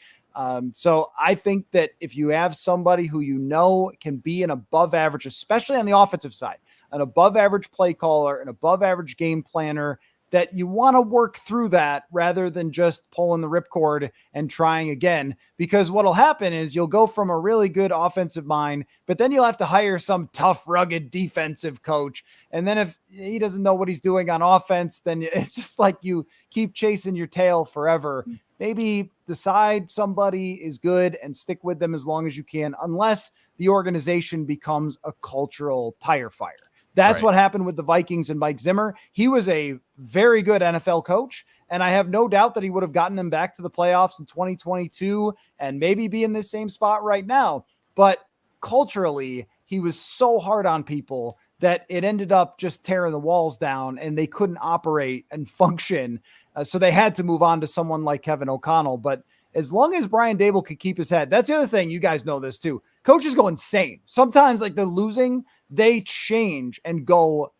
So I think that if you have somebody who can be an above average, especially on the offensive side, an above average play caller, an above average game planner, that you want to work through that rather than just pulling the ripcord and trying again, because what'll happen is you'll go from a really good offensive mind, but then you'll have to hire some tough, rugged defensive coach. And then if he doesn't know what he's doing on offense, then it's just like you keep chasing your tail forever. Maybe decide somebody is good and stick with them as long as you can, unless the organization becomes a cultural tire fire. That's what happened with the Vikings and Mike Zimmer. He was a very good NFL coach, and I have no doubt that he would have gotten them back to the playoffs in 2022 and maybe be in this same spot right now. But culturally, he was so hard on people that it ended up just tearing the walls down and they couldn't operate and function. So they had to move on to someone like Kevin O'Connell. But as long as Brian Daboll could keep his head, that's the other thing. You guys know this too. Coaches go insane. Sometimes like the losing, they change and go,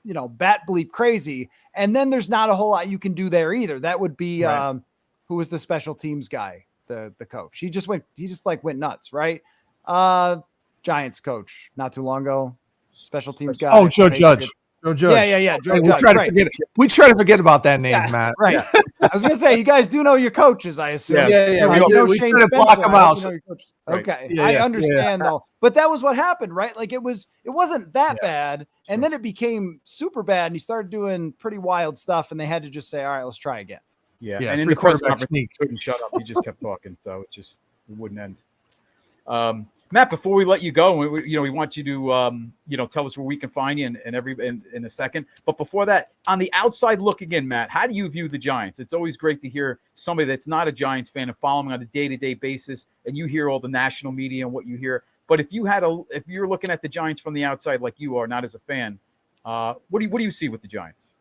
bat bleep crazy. And then there's not a whole lot you can do there either. That would be, who was the special teams guy, the coach. He just went nuts, right? Giants coach not too long ago, special teams guy. Oh, Joe Judge. Joe Judge. Yeah. Joe we Judge. We try to forget about that name, Matt. Right. Yeah. I was going to say, you guys do know your coaches, I assume. Yeah. We Shane try to block Spencer, them out. Okay. Yeah, I understand though. But that was what happened, right? Like it wasn't that bad. And then it became super bad and he started doing pretty wild stuff and they had to just say, all right, let's try again. Yeah. And in the press conference, he couldn't shut up. He just kept talking. So it wouldn't end. Matt, before we let you go, we want you to, tell us where we can find you in a second. But before that, on the outside looking in, Matt, how do you view the Giants? It's always great to hear somebody that's not a Giants fan and following on a day-to-day basis, and you hear all the national media and what you hear. But if you're looking at the Giants from the outside like you are, not as a fan, what do you see with the Giants?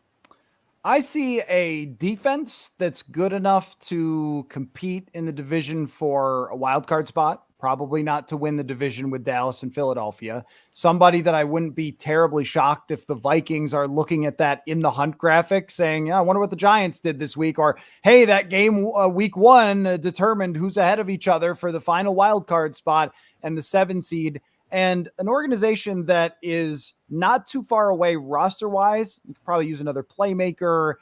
I see a defense that's good enough to compete in the division for a wild card spot. Probably not to win the division with Dallas and Philadelphia. Somebody that I wouldn't be terribly shocked if the Vikings are looking at that in the hunt graphic saying, I wonder what the Giants did this week. Or, hey, that game week 1 determined who's ahead of each other for the final wild card spot and the 7 seed. And an organization that is not too far away roster-wise. You could probably use another playmaker.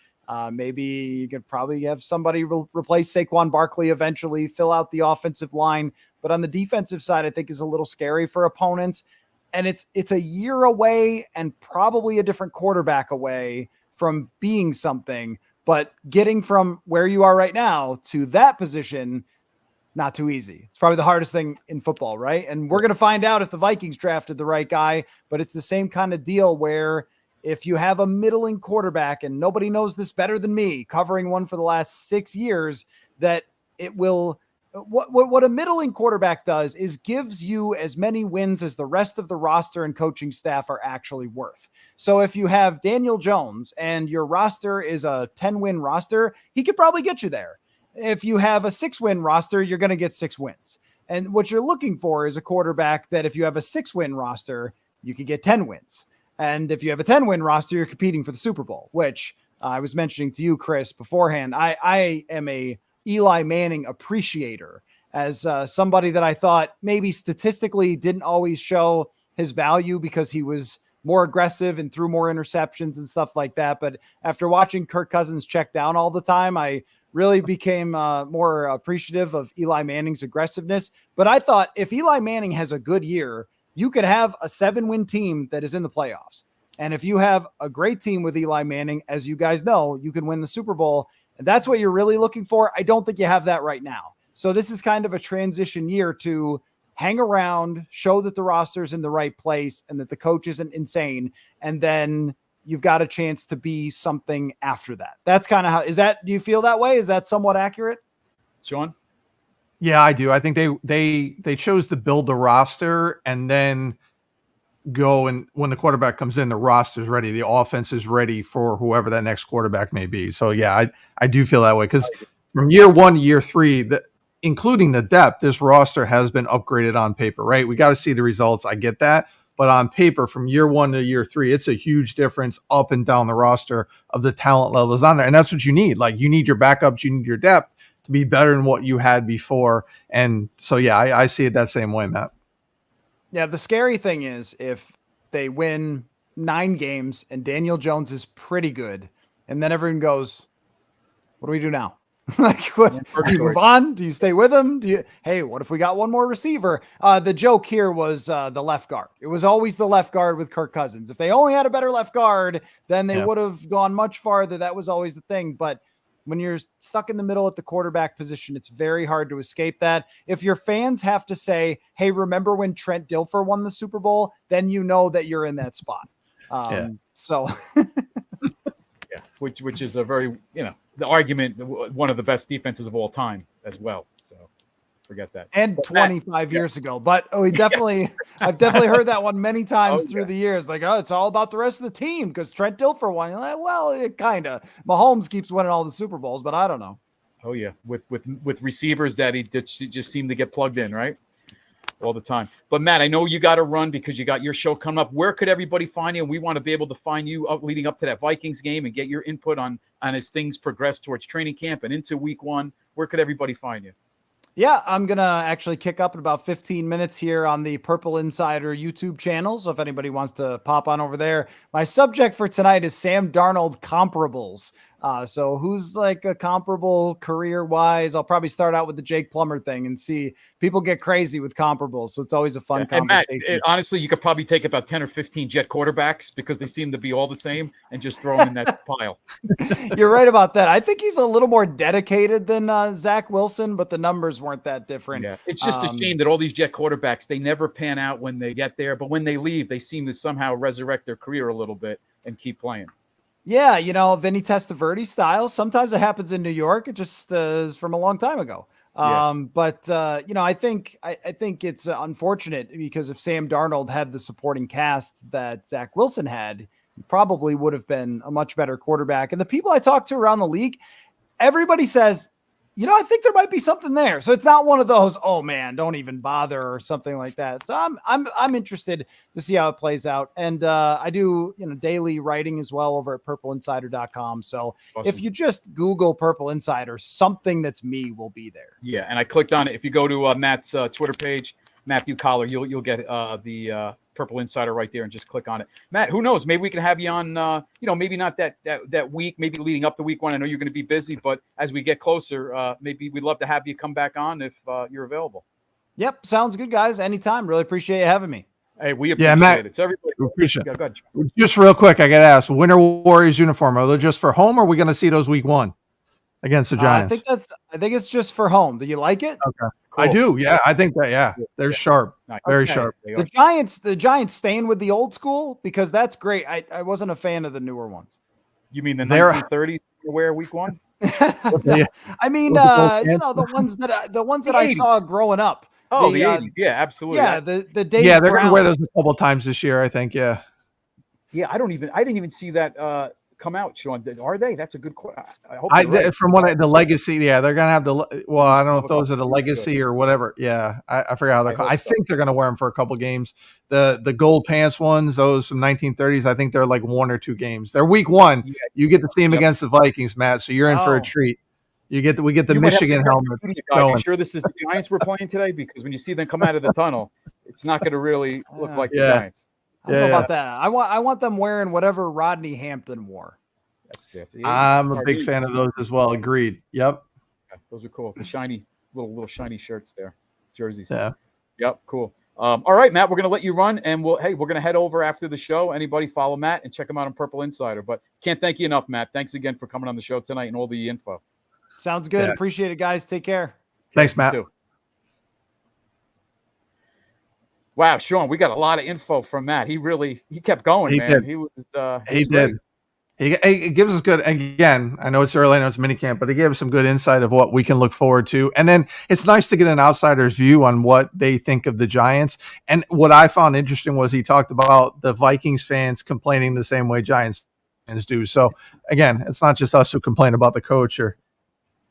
Maybe you could probably have somebody replace Saquon Barkley eventually, fill out the offensive line. But on the defensive side, I think is a little scary for opponents. And it's a year away and probably a different quarterback away from being something. But getting from where you are right now to that position, not too easy. It's probably the hardest thing in football, right? And we're going to find out if the Vikings drafted the right guy. But it's the same kind of deal where if you have a middling quarterback, and nobody knows this better than me, covering one for the last 6 years, that it will what a middling quarterback does is gives you as many wins as the rest of the roster and coaching staff are actually worth. So if you have Daniel Jones and your roster is a 10-win roster, he could probably get you there. If you have a 6-win roster, you're going to get 6 wins. And what you're looking for is a quarterback that if you have a 6-win roster, you could get 10 wins. And if you have a 10-win roster, you're competing for the Super Bowl, which I was mentioning to you, Chris, beforehand. I am a Eli Manning appreciator, as somebody that I thought maybe statistically didn't always show his value because he was more aggressive and threw more interceptions and stuff like that. But after watching Kirk Cousins check down all the time, I really became more appreciative of Eli Manning's aggressiveness. But I thought if Eli Manning has a good year, you could have a 7-win team that is in the playoffs. And if you have a great team with Eli Manning, as you guys know, you can win the Super Bowl. And that's what you're really looking for. I don't think you have that right now. So this is kind of a transition year to hang around, show that the roster's in the right place and that the coach isn't insane. And then you've got a chance to be something after that. That's kind of how, do you feel that way? Is that somewhat accurate? Sean? Yeah, I do. I think they chose to build the roster and then go, and when the quarterback comes in, the roster's ready. The offense is ready for whoever that next quarterback may be. So yeah, I do feel that way because from year 1 to year 3, including the depth, this roster has been upgraded on paper, right? We got to see the results. I get that. But on paper, from year 1 to year 3, it's a huge difference up and down the roster of the talent levels on there. And that's what you need. Like, you need your backups, you need your depth to be better than what you had before. And so, yeah, I see it that same way, Matt. Yeah, the scary thing is if they win 9 games and Daniel Jones is pretty good, and then everyone goes, what do we do now? Like, what, do you move on? Do you stay with him? Hey, what if we got one more receiver? The joke here was the left guard. It was always the left guard with Kirk Cousins. If they only had a better left guard, then they would have gone much farther. That was always the thing. But when you're stuck in the middle at the quarterback position, it's very hard to escape that. If your fans have to say, hey, remember when Trent Dilfer won the Super Bowl? Then you know that you're in that spot. So, yeah, which is a very, the argument, one of the best defenses of all time as well. So forget that. And 25 years ago, but I've definitely heard that one many times through the years. Like, oh, it's all about the rest of the team because Trent Dilfer won. Like, well, it kind of. Mahomes keeps winning all the Super Bowls, but I don't know. Oh yeah, with receivers that he just seem to get plugged in, right? All the time. But Matt, I know you got to run because you got your show coming up. Where could everybody find you? And we want to be able to find you leading up to that Vikings game and get your input on as things progress towards training camp and into week 1. Where could everybody find you? Yeah, I'm going to actually kick up in about 15 minutes here on the Purple Insider YouTube channel. So if anybody wants to pop on over there, my subject for tonight is Sam Darnold comparables. So who's like a comparable career-wise? I'll probably start out with the Jake Plummer thing and see people get crazy with comparables. So it's always a fun conversation. Matt, honestly, you could probably take about 10 or 15 Jet quarterbacks because they seem to be all the same and just throw them in that pile. You're right about that. I think he's a little more dedicated than Zach Wilson, but the numbers weren't that different. Yeah, it's just a shame that all these Jet quarterbacks, they never pan out when they get there, but when they leave, they seem to somehow resurrect their career a little bit and keep playing. Yeah, Vinny Testaverde style. Sometimes it happens in New York. It just is from a long time ago. But I think it's unfortunate because if Sam Darnold had the supporting cast that Zach Wilson had, he probably would have been a much better quarterback. And the people I talk to around the league, everybody says, I think there might be something there. So it's not one of those, oh man, don't even bother or something like that. So I'm interested to see how it plays out. And I do, daily writing as well over at purpleinsider.com. So awesome. If you just Google Purple Insider, something that's me will be there. Yeah. And I clicked on it. If you go to Matt's Twitter page, Matthew Coller, you'll get the Purple Insider right there and just click on it. Matt, who knows? Maybe we can have you on, maybe not that week, maybe leading up to week 1. I know you're going to be busy, but as we get closer, maybe we'd love to have you come back on if you're available. Yep. Sounds good, guys. Anytime. Really appreciate you having me. Hey, we appreciate Matt, it. So everybody, appreciate it. Just real quick, I got to ask, Winter Warriors uniform, are they just for home or are we going to see those week 1 against the Giants? I think it's just for home. Do you like it? Okay. Cool. I do. Yeah. I think that, they're sharp. Nice. Very sharp. The Giants staying with the old school because that's great. I wasn't a fan of the newer ones. You mean the 1930s wear week 1? Yeah. I mean, Those are both the ones The that I 80s. saw growing up. Oh, the 80s. Yeah, absolutely. Yeah, the Dave Yeah, they're gonna wear Brown. those a couple times this year, I think. Yeah. Yeah, I didn't even see that come out, Sean. Are they? That's a good question. I hope you're right. From the legacy, yeah, they're gonna have well, I don't know if those are the Good. legacy or whatever. Yeah, I forgot how they're called. I so. think they're gonna wear them for a couple games. The gold pants ones, those from 1930s, I think they're like 1 or 2 games. They're week 1. Yeah. You get to see them against the Vikings, Matt. So you're in for a treat. We get the You might have to Michigan check helmet the media guide. going. You sure this is the Giants we're playing today? Because when you see them come out of the tunnel, it's not going to really look like the Giants. I don't know about that. I want them wearing whatever Rodney Hampton wore. I'm a big fan of those as well. Agreed. Yep. Yeah, those are cool. The shiny little shiny shirts there, jerseys. Yeah. Yep. Cool. All right, Matt. We're gonna let you run, and we're gonna head over after the show. Anybody follow Matt and check him out on Purple Insider. But can't thank you enough, Matt. Thanks again for coming on the show tonight and all the info. Sounds good. Yeah. Appreciate it, guys. Take care. Thanks, Matt. Too. Wow, Sean, we got a lot of info from Matt. He kept going, man. Did. He was he did. He gives us good, again, I know it's early, I know it's minicamp, but he gave us some good insight of what we can look forward to. And then it's nice to get an outsider's view on what they think of the Giants. And what I found interesting was he talked about the Vikings fans complaining the same way Giants fans do. So again, it's not just us who complain about the coach or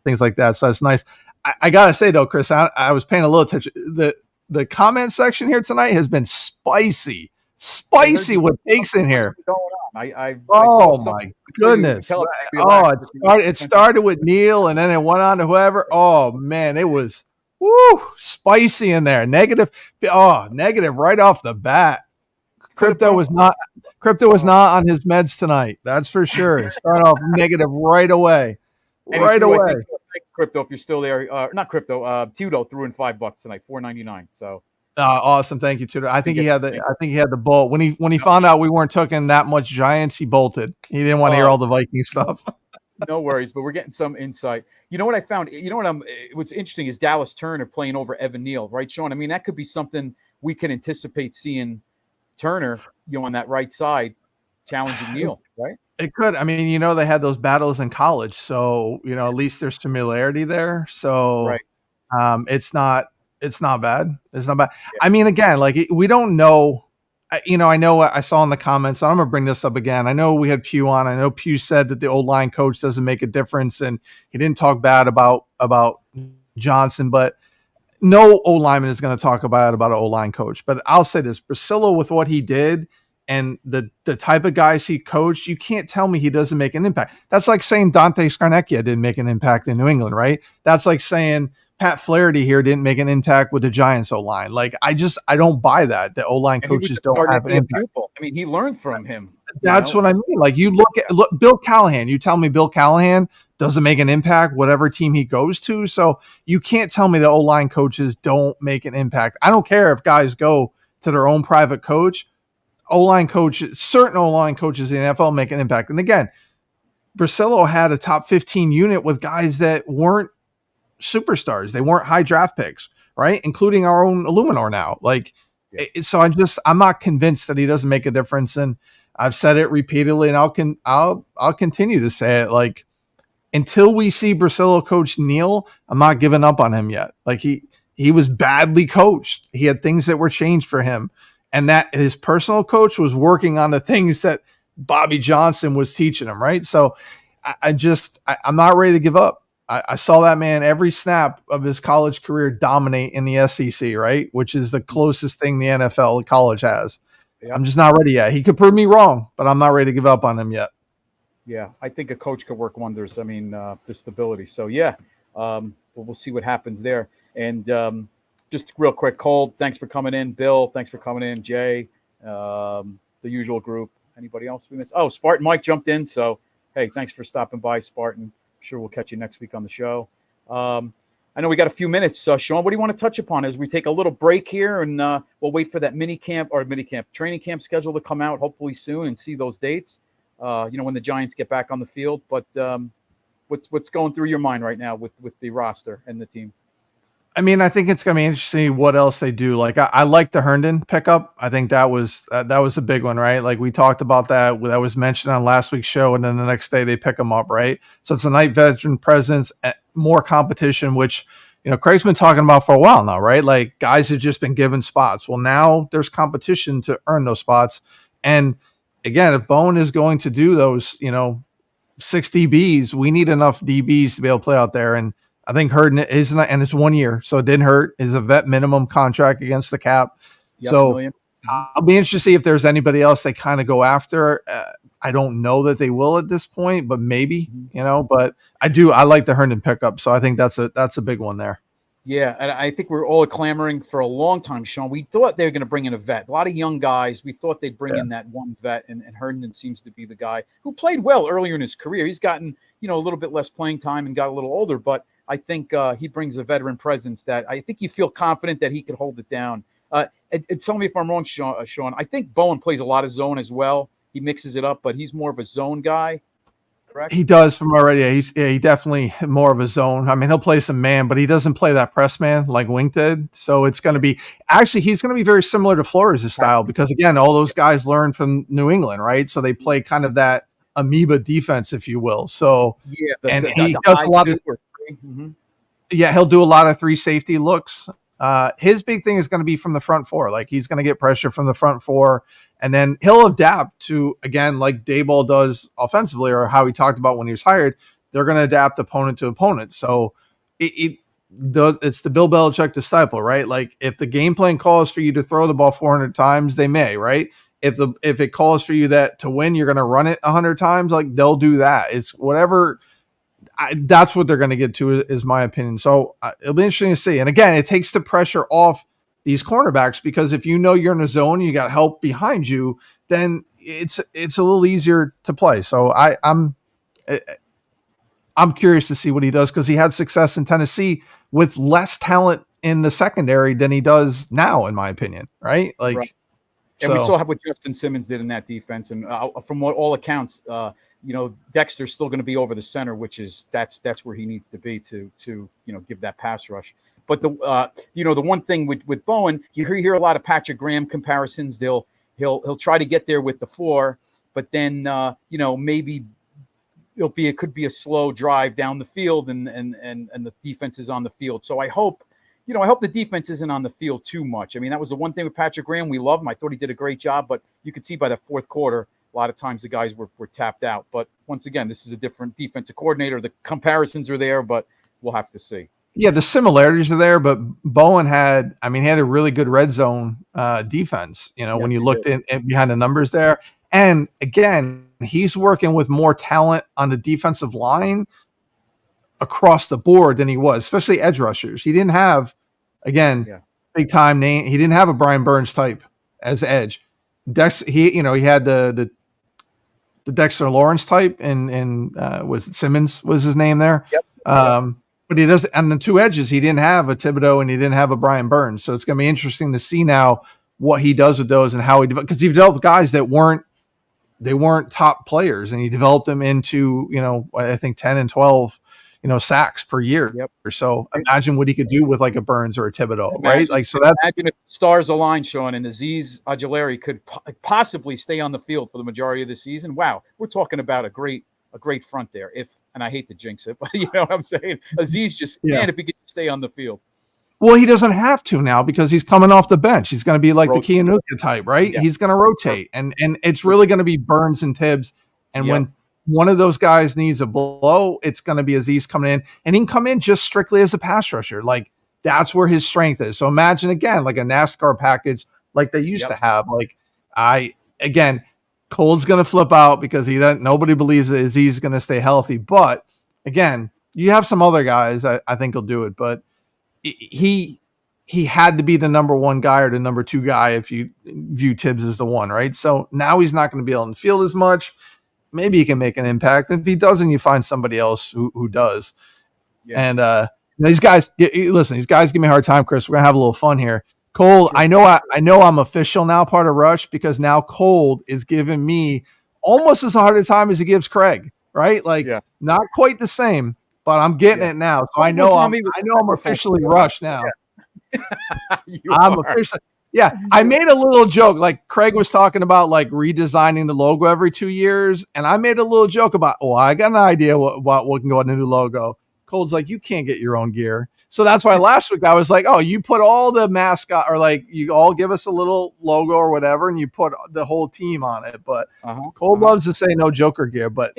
things like that. So it's nice. I got to say though, Chris, I was paying a little attention. The comment section here tonight has been spicy with takes in here. Oh my goodness! It started with Neil, and then it went on to whoever. Oh man, it was spicy in there. Negative right off the bat. Crypto was not on his meds tonight. That's for sure. Start off negative right away. Thanks, Crypto, if you're still there. Not Crypto. Tudo threw in $5 tonight, $4.99. So. Awesome, thank you, Tudor. I think he had the bolt when he found out we weren't taking that much Giants. He bolted. He didn't want to hear all the Viking stuff. No worries, but we're getting some insight. You know what I found? You know what's interesting is Dallas Turner playing over Evan Neal, right, Sean? I mean, that could be something we can anticipate seeing Turner, on that right side, challenging Neal, right? It could. I mean, they had those battles in college, so at least there's familiarity there. So, right. It's not bad. It's not bad. Yeah. I mean, again, we don't know. I know I saw in the comments. I'm going to bring this up again. I know we had Pugh on. I know Pugh said that the O-line coach doesn't make a difference, and he didn't talk bad about Johnson. But no O-lineman is going to talk about an O-line coach. But I'll say this: Brasillo, with what he did and the type of guys he coached, you can't tell me he doesn't make an impact. That's like saying Dante Scarnecchia didn't make an impact in New England, right? That's like saying Pat Flaherty here didn't make an impact with the Giants O-line. I don't buy that. The O-line coaches don't have an impact. I mean, he learned from him. That's what I mean. You look Bill Callahan. You tell me Bill Callahan doesn't make an impact, whatever team he goes to. So you can't tell me the O-line coaches don't make an impact. I don't care if guys go to their own private coach. Certain O-line coaches in the NFL make an impact. And again, Brasillo had a top 15 unit with guys that weren't superstars. They weren't high draft picks, right? Including our own Illuminor now. So I'm not convinced that he doesn't make a difference. And I've said it repeatedly, and I'll continue to say it. Until we see Brasillo coach Neal, I'm not giving up on him yet. He was badly coached. He had things that were changed for him, and that his personal coach was working on the things that Bobby Johnson was teaching him, right? So I'm not ready to give up. I saw that man every snap of his college career dominate in the SEC, right? Which is the closest thing the NFL college has. Yeah. I'm just not ready yet. He could prove me wrong, but I'm not ready to give up on him yet. Yeah, I think a coach could work wonders. I mean, the stability. So, yeah, we'll see what happens there. And just real quick, Cole, thanks for coming in. Bill, thanks for coming in. Jay, the usual group. Anybody else we missed? Oh, Spartan Mike jumped in. So, hey, thanks for stopping by, Spartan. Sure we'll catch you next week on the show. I know we got a few minutes. Sean, what do you want to touch upon as we take a little break here, and we'll wait for that training camp schedule to come out hopefully soon and see those dates, when the Giants get back on the field. But what's going through your mind right now with the roster and the team? I mean, I think it's going to be interesting what else they do. Like, I like the Herndon pickup. I think that was a big one, right? Like we talked about that. That was mentioned on last week's show, and then the next day they pick him up, right? So it's a night veteran presence, more competition, which Craig's been talking about for a while now, right? Like guys have just been given spots. Well, now there's competition to earn those spots, and again, if Bowen is going to do those, 6 DBs, we need enough DBs to be able to play out there. And I think Herndon is, and it's 1 year, so it didn't hurt. Is a vet minimum contract against the cap. Yep, so I'll be interested to see if there's anybody else they kind of go after. I don't know that they will at this point, but maybe, but I like the Herndon pickup. So I think that's a big one there. Yeah, and I think we're all clamoring for a long time, Sean. We thought they were going to bring in a vet. A lot of young guys. We thought they'd bring in that one vet, and Herndon seems to be the guy who played well earlier in his career. He's gotten, a little bit less playing time and got a little older, but I think he brings a veteran presence that I think you feel confident that he could hold it down. And tell me if I'm wrong, Sean. I think Bowen plays a lot of zone as well. He mixes it up, but he's more of a zone guy. Correct? He does from already. He definitely more of a zone. I mean, he'll play some man, but he doesn't play that press man like Wink did. So it's going to be he's going to be very similar to Flores' style because again, all those guys learned from New England, right? So they play kind of that amoeba defense, if you will. So he does a lot of. Yeah, he'll do a lot of 3 safety looks. His big thing is going to be from the front 4. Like he's going to get pressure from the front 4. And then he'll adapt to, again, like Daboll does offensively, or how he talked about when he was hired. They're going to adapt opponent to opponent. So it's the Bill Belichick disciple, right? Like if the game plan calls for you to throw the ball 400 times, they may, right? If it calls for you that to win, you're going to run it 100 times, like they'll do that. It's whatever. That's what they're going to get to, is my opinion. So it'll be interesting to see. And again, it takes the pressure off these cornerbacks because if you're in a zone, you got help behind you, then it's a little easier to play. So I'm curious to see what he does because he had success in Tennessee with less talent in the secondary than he does now, in my opinion. Right? Like, right. And we saw what Justin Simmons did in that defense, and from all accounts, Dexter's still going to be over the center, which is that's where he needs to be to give that pass rush. But the one thing with Bowen, you hear a lot of Patrick Graham comparisons. He'll try to get there with the 4, but then maybe it could be a slow drive down the field, and the defense is on the field. So I hope the defense isn't on the field too much. I mean, that was the one thing with Patrick Graham. We love him. I thought he did a great job, but you could see by the 4th quarter, a lot of times the guys were tapped out. But once again, this is a different defensive coordinator. The comparisons are there, but we'll have to see. Yeah, the similarities are there, but Bowen had a really good red zone defense, when you looked in behind the numbers there. And again, he's working with more talent on the defensive line across the board than he was, especially edge rushers. He didn't have, big time name. He didn't have a Brian Burns type as edge. He had the Dexter Lawrence type, and was it Simmons was his name there? Yep. But he doesn't, on the 2 edges, he didn't have a Thibodeau and he didn't have a Brian Burns. So it's going to be interesting to see now what he does with those and how because he developed guys that weren't top players, and he developed them into, I think 10 and 12, sacks per year. Yep. Or so. Imagine what he could do with like a Burns or a Thibodeau, right? Like, so that's. Imagine if stars align, Sean, and Azeez Ojulari could possibly stay on the field for the majority of the season. Wow. We're talking about a great front there. And I hate to jinx it, but you know what I'm saying? Azeez man, if he could stay on the field. Well, he doesn't have to now because he's coming off the bench. He's going to be like the Kianuka type, right? Yeah. He's going to rotate, and it's really going to be Burns and Tibbs. And when one of those guys needs a blow, it's going to be Azeez coming in, and he can come in just strictly as a pass rusher. Like that's where his strength is. So imagine again, like a NASCAR package like they used to have. Like Cole's going to flip out because nobody believes that Azeez is going to stay healthy. But again, you have some other guys I think will do it. But he had to be the number 1 guy or the number 2 guy if you view Tibbs as the 1, right? So now he's not going to be on the field as much. Maybe he can make an impact. If he doesn't, you find somebody else who does. Yeah. And these guys, listen, these guys give me a hard time, Chris. We're going to have a little fun here. Cole, I know I'm official now, part of Rush, because now Cole is giving me almost as hard a time as he gives Craig, right? Like not quite the same, but I'm getting it now. So I know I'm officially Rush now. I'm officially. Yeah, I made a little joke. Like Craig was talking about like redesigning the logo every 2 years, and I made a little joke about, oh, I got an idea what can go in the new logo. Cole's like, you can't get your own gear. So that's why last week I was like, oh, you put all the mascot, or like you all give us a little logo or whatever, and you put the whole team on it. But Cole loves to say no Joker gear, but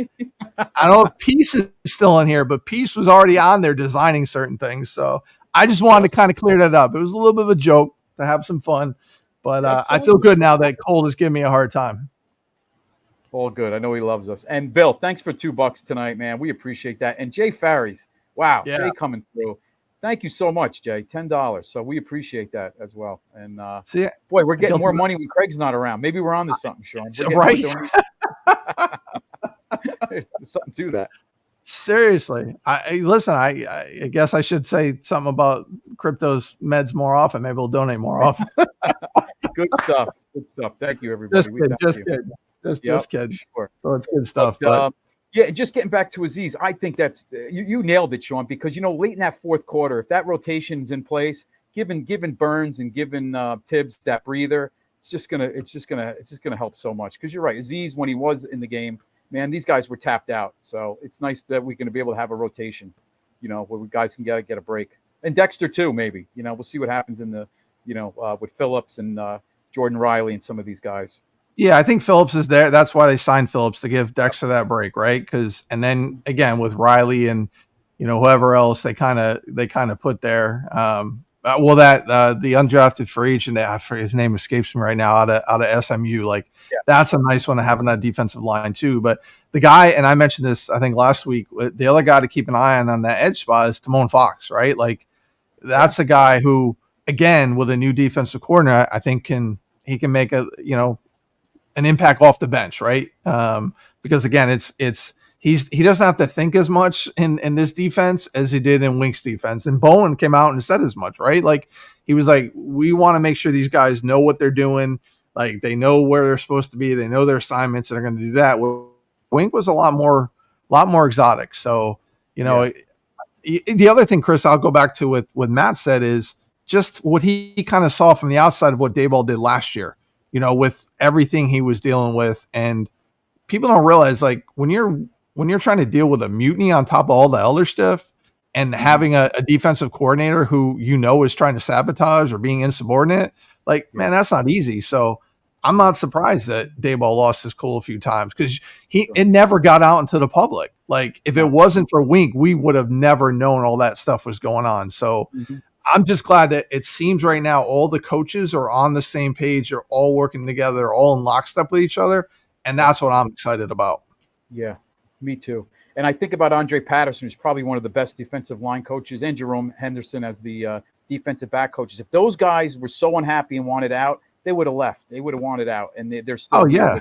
I don't know if Peace is still in here, but Peace was already on there designing certain things. So I just wanted to kind of clear that up. It was a little bit of a joke to have some fun, but I feel good now that Cole is giving me a hard time. All good. I know he loves us. And Bill, thanks for $2 tonight, man. We appreciate that. And Jay Farries, wow, Jay coming through. Thank you so much, Jay. $10. So we appreciate that as well. And boy, we're getting more money when Craig's not around. Maybe we're on to something, Sean. Right? Something to that. Seriously, I guess I should say something about crypto's meds more often. Maybe we'll donate more often. Good stuff. Good stuff. Thank you, everybody. Just kidding. Sure. So it's good stuff. But yeah, just getting back to Aziz, I think that's you nailed it, Sean. Because late in that fourth quarter, if that rotation's in place, given Burns and given Tibbs that breather, it's just gonna help so much. Because you're right, Aziz, when he was in the game, man, these guys were tapped out. So it's nice that we're going to be able to have a rotation, where guys can get a break. And Dexter too, maybe. We'll see what happens in the, with Phillips and Jordan Riley and some of these guys. Yeah, I think Phillips is there. That's why they signed Phillips, to give Dexter that break, right? And then again with Riley and whoever else they kind of put there. The undrafted free agent, his name escapes me right now, out of SMU. That's a nice one to have in that defensive line too. But the guy, and I mentioned this I think last week, the other guy to keep an eye on that edge spot is Timon Fox, right? Like that's a guy who, again, with a new defensive coordinator, I think he can make an impact off the bench, right? Because again, he doesn't have to think as much in this defense as he did in Wink's defense. And Bowen came out and said as much, right? Like he was like, we want to make sure these guys know what they're doing. Like they know where they're supposed to be. They know their assignments, and they're going to do that. Wink was a lot more exotic. So, the other thing, Chris, I'll go back to what Matt said is just what he kind of saw from the outside of what Daboll did last year, with everything he was dealing with. And people don't realize, like, when you're trying to deal with a mutiny on top of all the other stuff and having a defensive coordinator who is trying to sabotage or being insubordinate, like, man, that's not easy. So I'm not surprised that Daboll lost his cool a few times, because it never got out into the public. Like if it wasn't for Wink, we would have never known all that stuff was going on. So I'm just glad that it seems right now all the coaches are on the same page. They're all working together. They're all in lockstep with each other. And that's what I'm excited about. Yeah, me too. And I think about Andre Patterson, who's probably one of the best defensive line coaches, and Jerome Henderson as the defensive back coaches. If those guys were so unhappy and wanted out, they would have left. They would have wanted out. And they're still. Oh, yeah.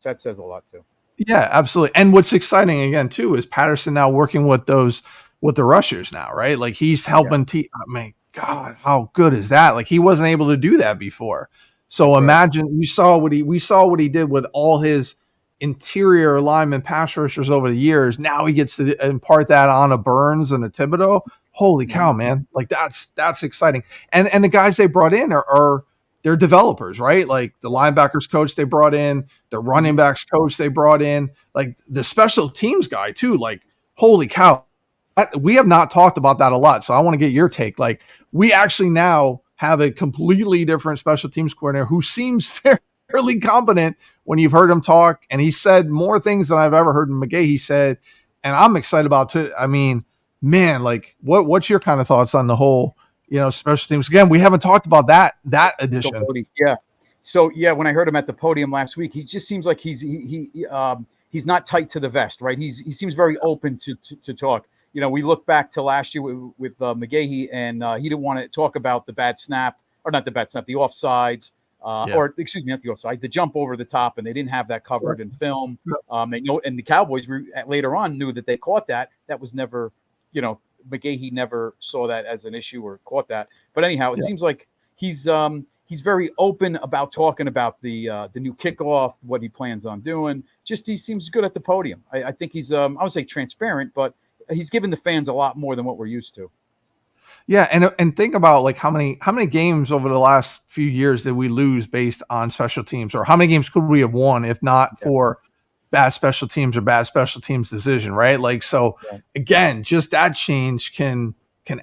That says a lot too. Yeah, absolutely. And what's exciting again too is Patterson now working with the rushers now, right? Like he's helping. I mean, God, how good is that? Like he wasn't able to do that before. So imagine we saw what he did with all his interior lineman pass rushers over the years. Now he gets to impart that on a Burns and a Thibodeau. Holy cow, man! Like that's exciting. And the guys they brought in are they're developers, right? Like the linebackers coach they brought in, the running backs coach they brought in, like the special teams guy too. Like holy cow, we have not talked about that a lot. So I want to get your take. Like we actually now have a completely different special teams coordinator who seems fairly competent when you've heard him talk. And he said more things than I've ever heard McGahee said. And I'm excited about too. I mean, man, like what's your kind of thoughts on the whole, special teams? Again, we haven't talked about that edition. Yeah. So when I heard him at the podium last week, he just seems like he's not tight to the vest, right? He seems very open to talk. We look back to last year with McGahee, and he didn't want to talk about the bad snap, or not the bad snap, the offsides, or excuse me, not the offside, the jump over the top, and they didn't have that covered in film. They know, and the Cowboys later on knew that they caught that. That was never, McGahee never saw that as an issue or caught that. But anyhow, it seems like he's very open about talking about the new kickoff, what he plans on doing. Just he seems good at the podium. I think he's I would say transparent, but he's given the fans a lot more than what we're used to. Yeah, and think about like how many games over the last few years did we lose based on special teams, or how many games could we have won if not for bad special teams or bad special teams decision, right? Like, so again, just that change can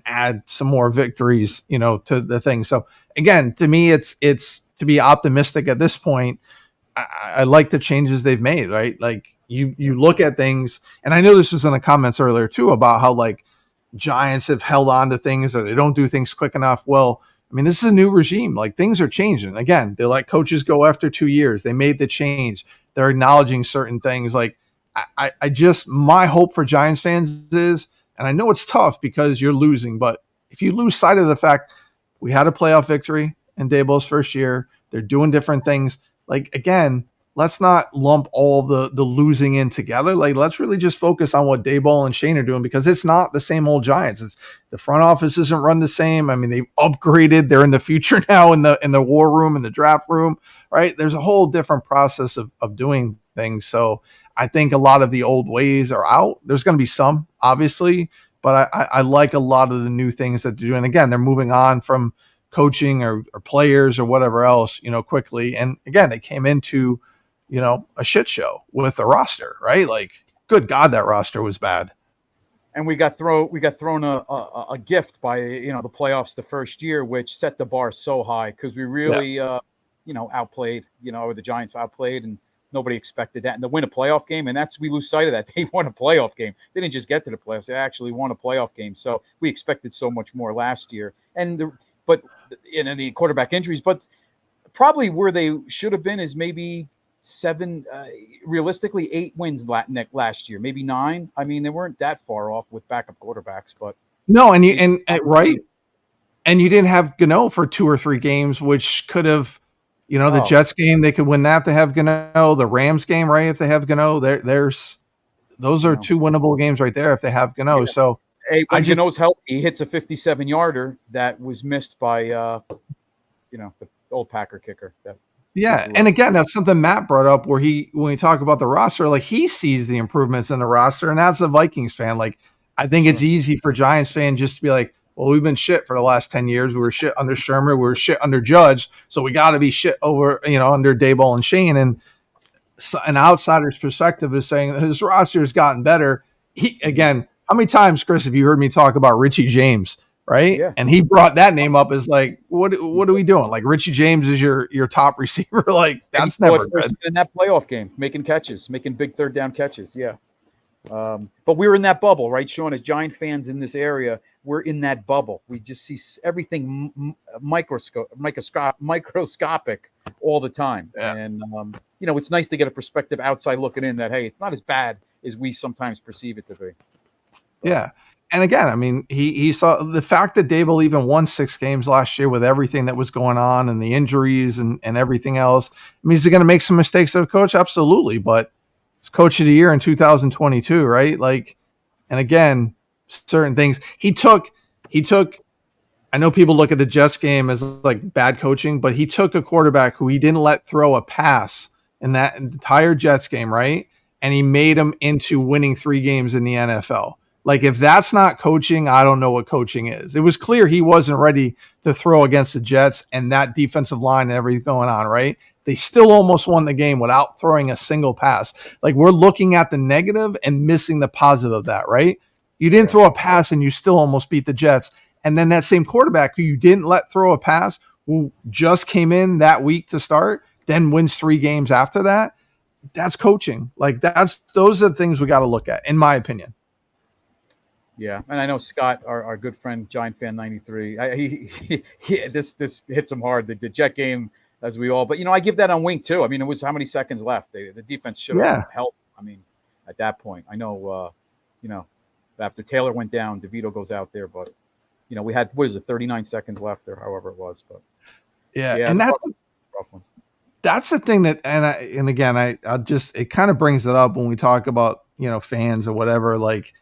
add some more victories, to the thing. So again, to me, it's to be optimistic at this point. I like the changes they've made, right? Like you look at things, and I know this was in the comments earlier too about how like Giants have held on to things or they don't do things quick enough. Well, I mean, this is a new regime. Like things are changing. Again, they let coaches go after 2 years. They made the change. They're acknowledging certain things. Like I just, my hope for Giants fans is, and I know it's tough because you're losing, but if you lose sight of the fact we had a playoff victory in Daboll's first year, they're doing different things. Like, again, let's not lump all the losing in together. Like, let's really just focus on what Daboll and Shane are doing, because it's not the same old Giants. It's the front office isn't run the same. I mean, they've upgraded. They're in the future now in the war room, in the draft room, right? There's a whole different process of doing things. So I think a lot of the old ways are out. There's going to be some, obviously, but I like a lot of the new things that they're doing. Again, they're moving on from coaching or players or whatever else, quickly. And again, they came into, a shit show with the roster, right? Like, good God, that roster was bad. And we got thrown a gift by, the playoffs the first year, which set the bar so high because we really, outplayed, or the Giants outplayed, and nobody expected that. And to win a playoff game, and we lose sight of that. They won a playoff game. They didn't just get to the playoffs. They actually won a playoff game. So we expected so much more last year. But the quarterback injuries, but probably where they should have been is maybe 7, realistically 8 wins last year, maybe 9. I mean, they weren't that far off with backup quarterbacks, but no, and right, and you didn't have Gano for 2 or 3 games, which could have, the Jets game they could win that if they have Gano, the Rams game, right? If they have Gano, those are 2 winnable games right there if they have Gano. Yeah. So when Gano's healthy, he hits a 57-yarder that was missed by the old Packer kicker. Yeah, and again, that's something Matt brought up where when we talk about the roster, like he sees the improvements in the roster, and that's a Vikings fan. Like, I think it's easy for Giants fan just to be like, well, we've been shit for the last 10 years. We were shit under Shermer, we were shit under Judge, so we got to be shit over, under Daboll and Shane. And so an outsider's perspective is saying that his roster has gotten better. Again, how many times, Chris, have you heard me talk about Richie James? Right. Yeah. And he brought that name up as like, what are we doing? Like, Richie James is your top receiver. Like, that's never good. In that playoff game, making catches, making big third down catches. Yeah. But we were in that bubble, right, Sean? As Giant fans in this area, we're in that bubble. We just see everything microscopic all the time. Yeah. And, it's nice to get a perspective outside looking in that, hey, it's not as bad as we sometimes perceive it to be. Yeah. And again, I mean, he saw the fact that Daboll even won 6 games last year with everything that was going on and the injuries and everything else. I mean, is he going to make some mistakes as a coach? Absolutely. But it's coach of the year in 2022, right? Like, and again, certain things he took, I know people look at the Jets game as like bad coaching, but he took a quarterback who he didn't let throw a pass in that entire Jets game, right? And he made him into winning 3 games in the NFL. Like, if that's not coaching, I don't know what coaching is. It was clear he wasn't ready to throw against the Jets and that defensive line and everything going on, right? They still almost won the game without throwing a single pass. Like, we're looking at the negative and missing the positive of that, right? You didn't throw a pass and you still almost beat the Jets. And then that same quarterback who you didn't let throw a pass, who just came in that week to start, then wins 3 games after that. That's coaching. Like, those are the things we got to look at, in my opinion. Yeah, and I know Scott, our good friend, Giant fan 93. This hits him hard. The Jet game, as we all. But I give that on Wink too. I mean, it was how many seconds left? The defense should have helped. I mean, at that point, I know. After Taylor went down, DeVito goes out there, but we had 39 seconds left or however it was. But yeah, and that's the thing that, and again, I just, it kind of brings it up when we talk about fans or whatever, like.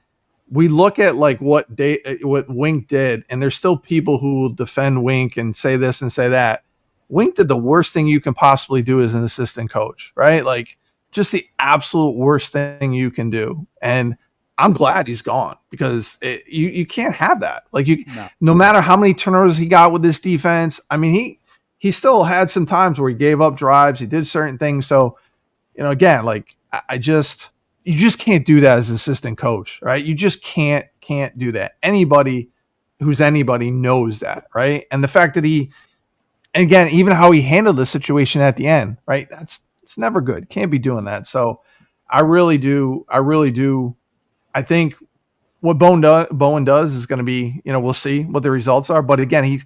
We look at like what Wink did, and there's still people who will defend Wink and say this and say that. Wink did the worst thing you can possibly do as an assistant coach, right? Like, just the absolute worst thing you can do. And I'm glad he's gone because you can't have that. Like No. no matter how many turnovers he got with this defense, I mean, he still had some times where he gave up drives. He did certain things. So, again, like you just can't do that as assistant coach, right? You just can't do that. Anybody who's anybody knows that, right? And the fact that and again, even how he handled the situation at the end, right? It's never good. Can't be doing that. So I really do. I think what Bowen does is going to be, we'll see what the results are. But again,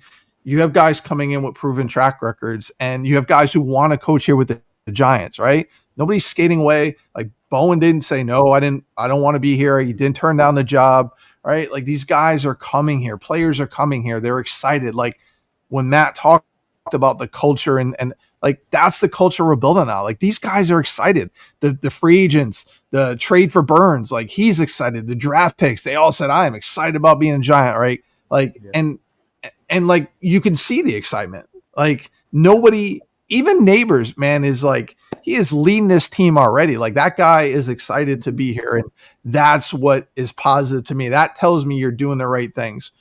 you have guys coming in with proven track records, and you have guys who want to coach here with the Giants, right? Nobody's skating away. Like Bowen didn't say, no, I don't want to be here. He didn't turn down the job, right? Like these guys are coming here. Players are coming here. They're excited. Like when Matt talked about the culture and like, that's the culture we're building now. Like these guys are excited. The free agents, the trade for Burns, like he's excited. The draft picks, they all said, I am excited about being a Giant, right? Like, yeah. And like, you can see the excitement. Like nobody, even Neighbors, man, is like, he is leading this team already. Like that guy is excited to be here. And that's what is positive to me. That tells me you're doing the right things,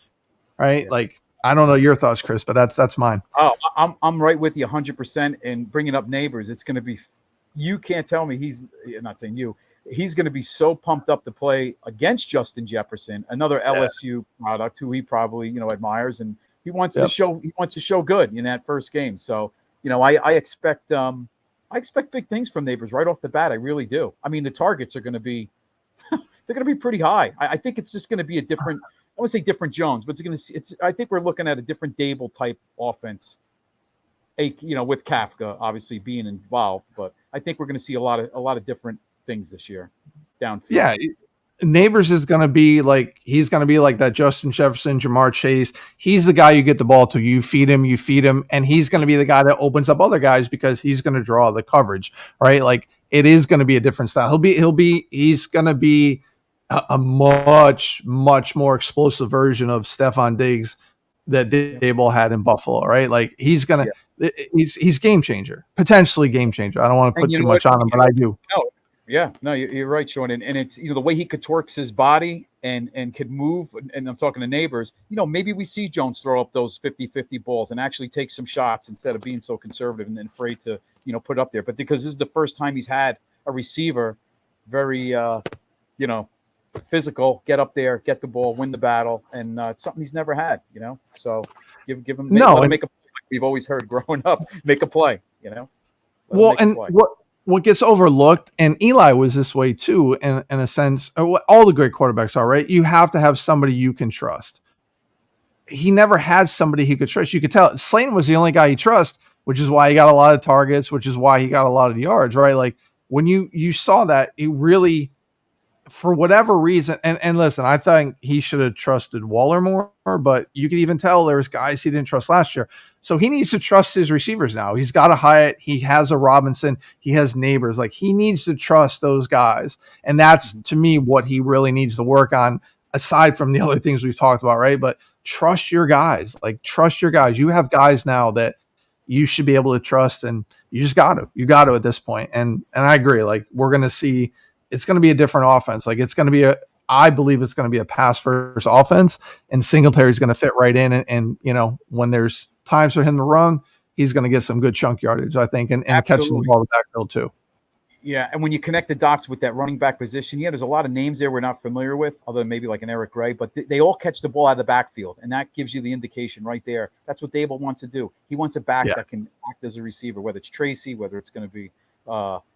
right? Yeah. Like, I don't know your thoughts, Chris, but that's mine. Oh, I'm right with you 100%. And bringing up Neighbors, it's going to be, you can't tell me I'm not saying you, he's going to be so pumped up to play against Justin Jefferson, another LSU product who he probably, admires, and he wants to show good in that first game. So, I expect big things from Neighbors right off the bat. I really do. I mean, the targets are going to be, they're going to be pretty high. I think it's just going to be a different, I want to say different Jones, but I think we're looking at a different Dable type offense, with Kafka obviously being involved, but I think we're going to see a lot of different things this year downfield. Yeah. Neighbors is going to be like, he's going to be like that Justin Jefferson, Jamar Chase. He's the guy you get the ball to, you feed him, and he's going to be the guy that opens up other guys because he's going to draw the coverage, right? Like it is going to be a different style. He's going to be a much, much more explosive version of Stephon Diggs that Dable had in Buffalo, right? Like he's game changer, potentially game changer. I don't want to put too much on him, but I do. No, you're right, Sean. And it's, the way he contorts his body and could move, and I'm talking to Neighbors, maybe we see Jones throw up those 50-50 balls and actually take some shots instead of being so conservative and afraid to, put it up there. But because this is the first time he's had a receiver very, physical, get up there, get the ball, win the battle, and it's something he's never had, So give him make a play. We've always heard growing up, make a play, Well, and what gets overlooked, and Eli was this way too, in a sense, all the great quarterbacks are, right? You have to have somebody you can trust. He never had somebody he could trust. You could tell Slayton was the only guy he trusts, which is why he got a lot of targets, which is why he got a lot of yards, right? Like when you saw that, he really, for whatever reason, and listen, I think he should have trusted Waller more, but you could even tell there's guys he didn't trust last year. So he needs to trust his receivers now. He's got a Hyatt. He has a Robinson. He has Neighbors. Like he needs to trust those guys. And that's, to me, what he really needs to work on, aside from the other things we've talked about, right? But trust your guys. Like trust your guys. You have guys now that you should be able to trust, and you just got to. You got to at this point. And I agree. Like we're going to see, it's going to be a different offense. Like it's going to be I believe it's going to be a pass first offense, and Singletary is going to fit right in. And when there's times for him to run, he's going to get some good chunk yardage, I think, and catching the ball in the backfield too. Yeah, and when you connect the dots with that running back position, there's a lot of names there we're not familiar with, other than maybe like an Eric Gray, but they all catch the ball out of the backfield, and that gives you the indication right there. That's what Dable wants to do. He wants a back that can act as a receiver, whether it's Tracy, whether it's going to be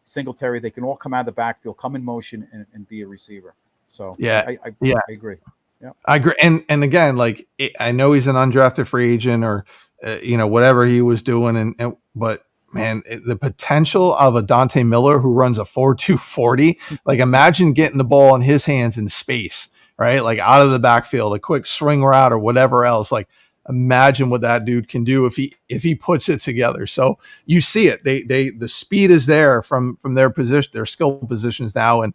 Singletary. They can all come out of the backfield, come in motion, and be a receiver. So I agree. Yeah, I agree. And again, like I know he's an undrafted free agent or whatever he was doing, but man, the potential of a Dante Miller who runs a 4.2 40, like imagine getting the ball in his hands in space, right? Like out of the backfield, a quick swing route or whatever else. Like imagine what that dude can do if he puts it together. So you see it. The speed is there from their position, their skill positions now. And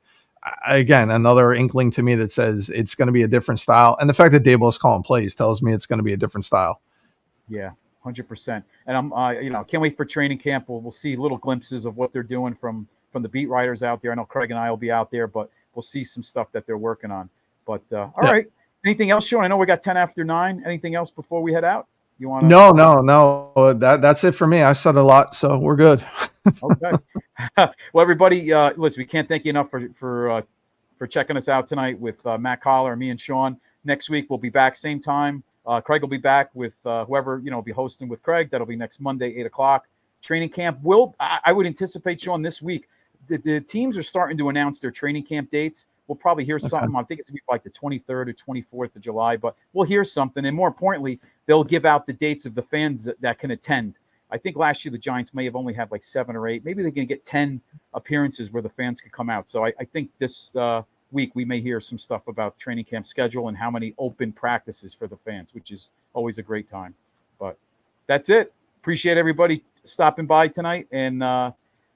again, another inkling to me that says it's going to be a different style. And the fact that Dable is calling plays tells me it's going to be a different style. Yeah, 100%. And I'm, can't wait for training camp. We'll see little glimpses of what they're doing from the beat writers out there. I know Craig and I will be out there, but we'll see some stuff that they're working on. But all right. Anything else, Sean? I know we got 10 after 9. Anything else before we head out? You want to? No. That's it for me. I said a lot, so we're good. Okay. Well, everybody, listen, we can't thank you enough for checking us out tonight with Matt Coller, me and Sean. Next week we'll be back same time. Craig will be back with whoever will be hosting with Craig. That'll be next Monday, 8:00. Training camp I would anticipate, Sean, this week. The teams are starting to announce their training camp dates. We'll probably hear something. I think it's going to be like the 23rd or 24th of July, but we'll hear something. And more importantly, they'll give out the dates of the fans that can attend. I think last year the Giants may have only had like 7 or 8. Maybe they're going to get 10 appearances where the fans could come out. So I think this week we may hear some stuff about training camp schedule and how many open practices for the fans, which is always a great time. But that's it. Appreciate everybody stopping by tonight. And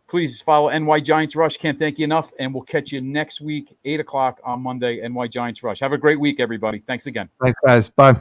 please follow NY Giants Rush. Can't thank you enough. And we'll catch you next week, 8:00 on Monday, NY Giants Rush. Have a great week, everybody. Thanks again. Thanks, guys. Bye.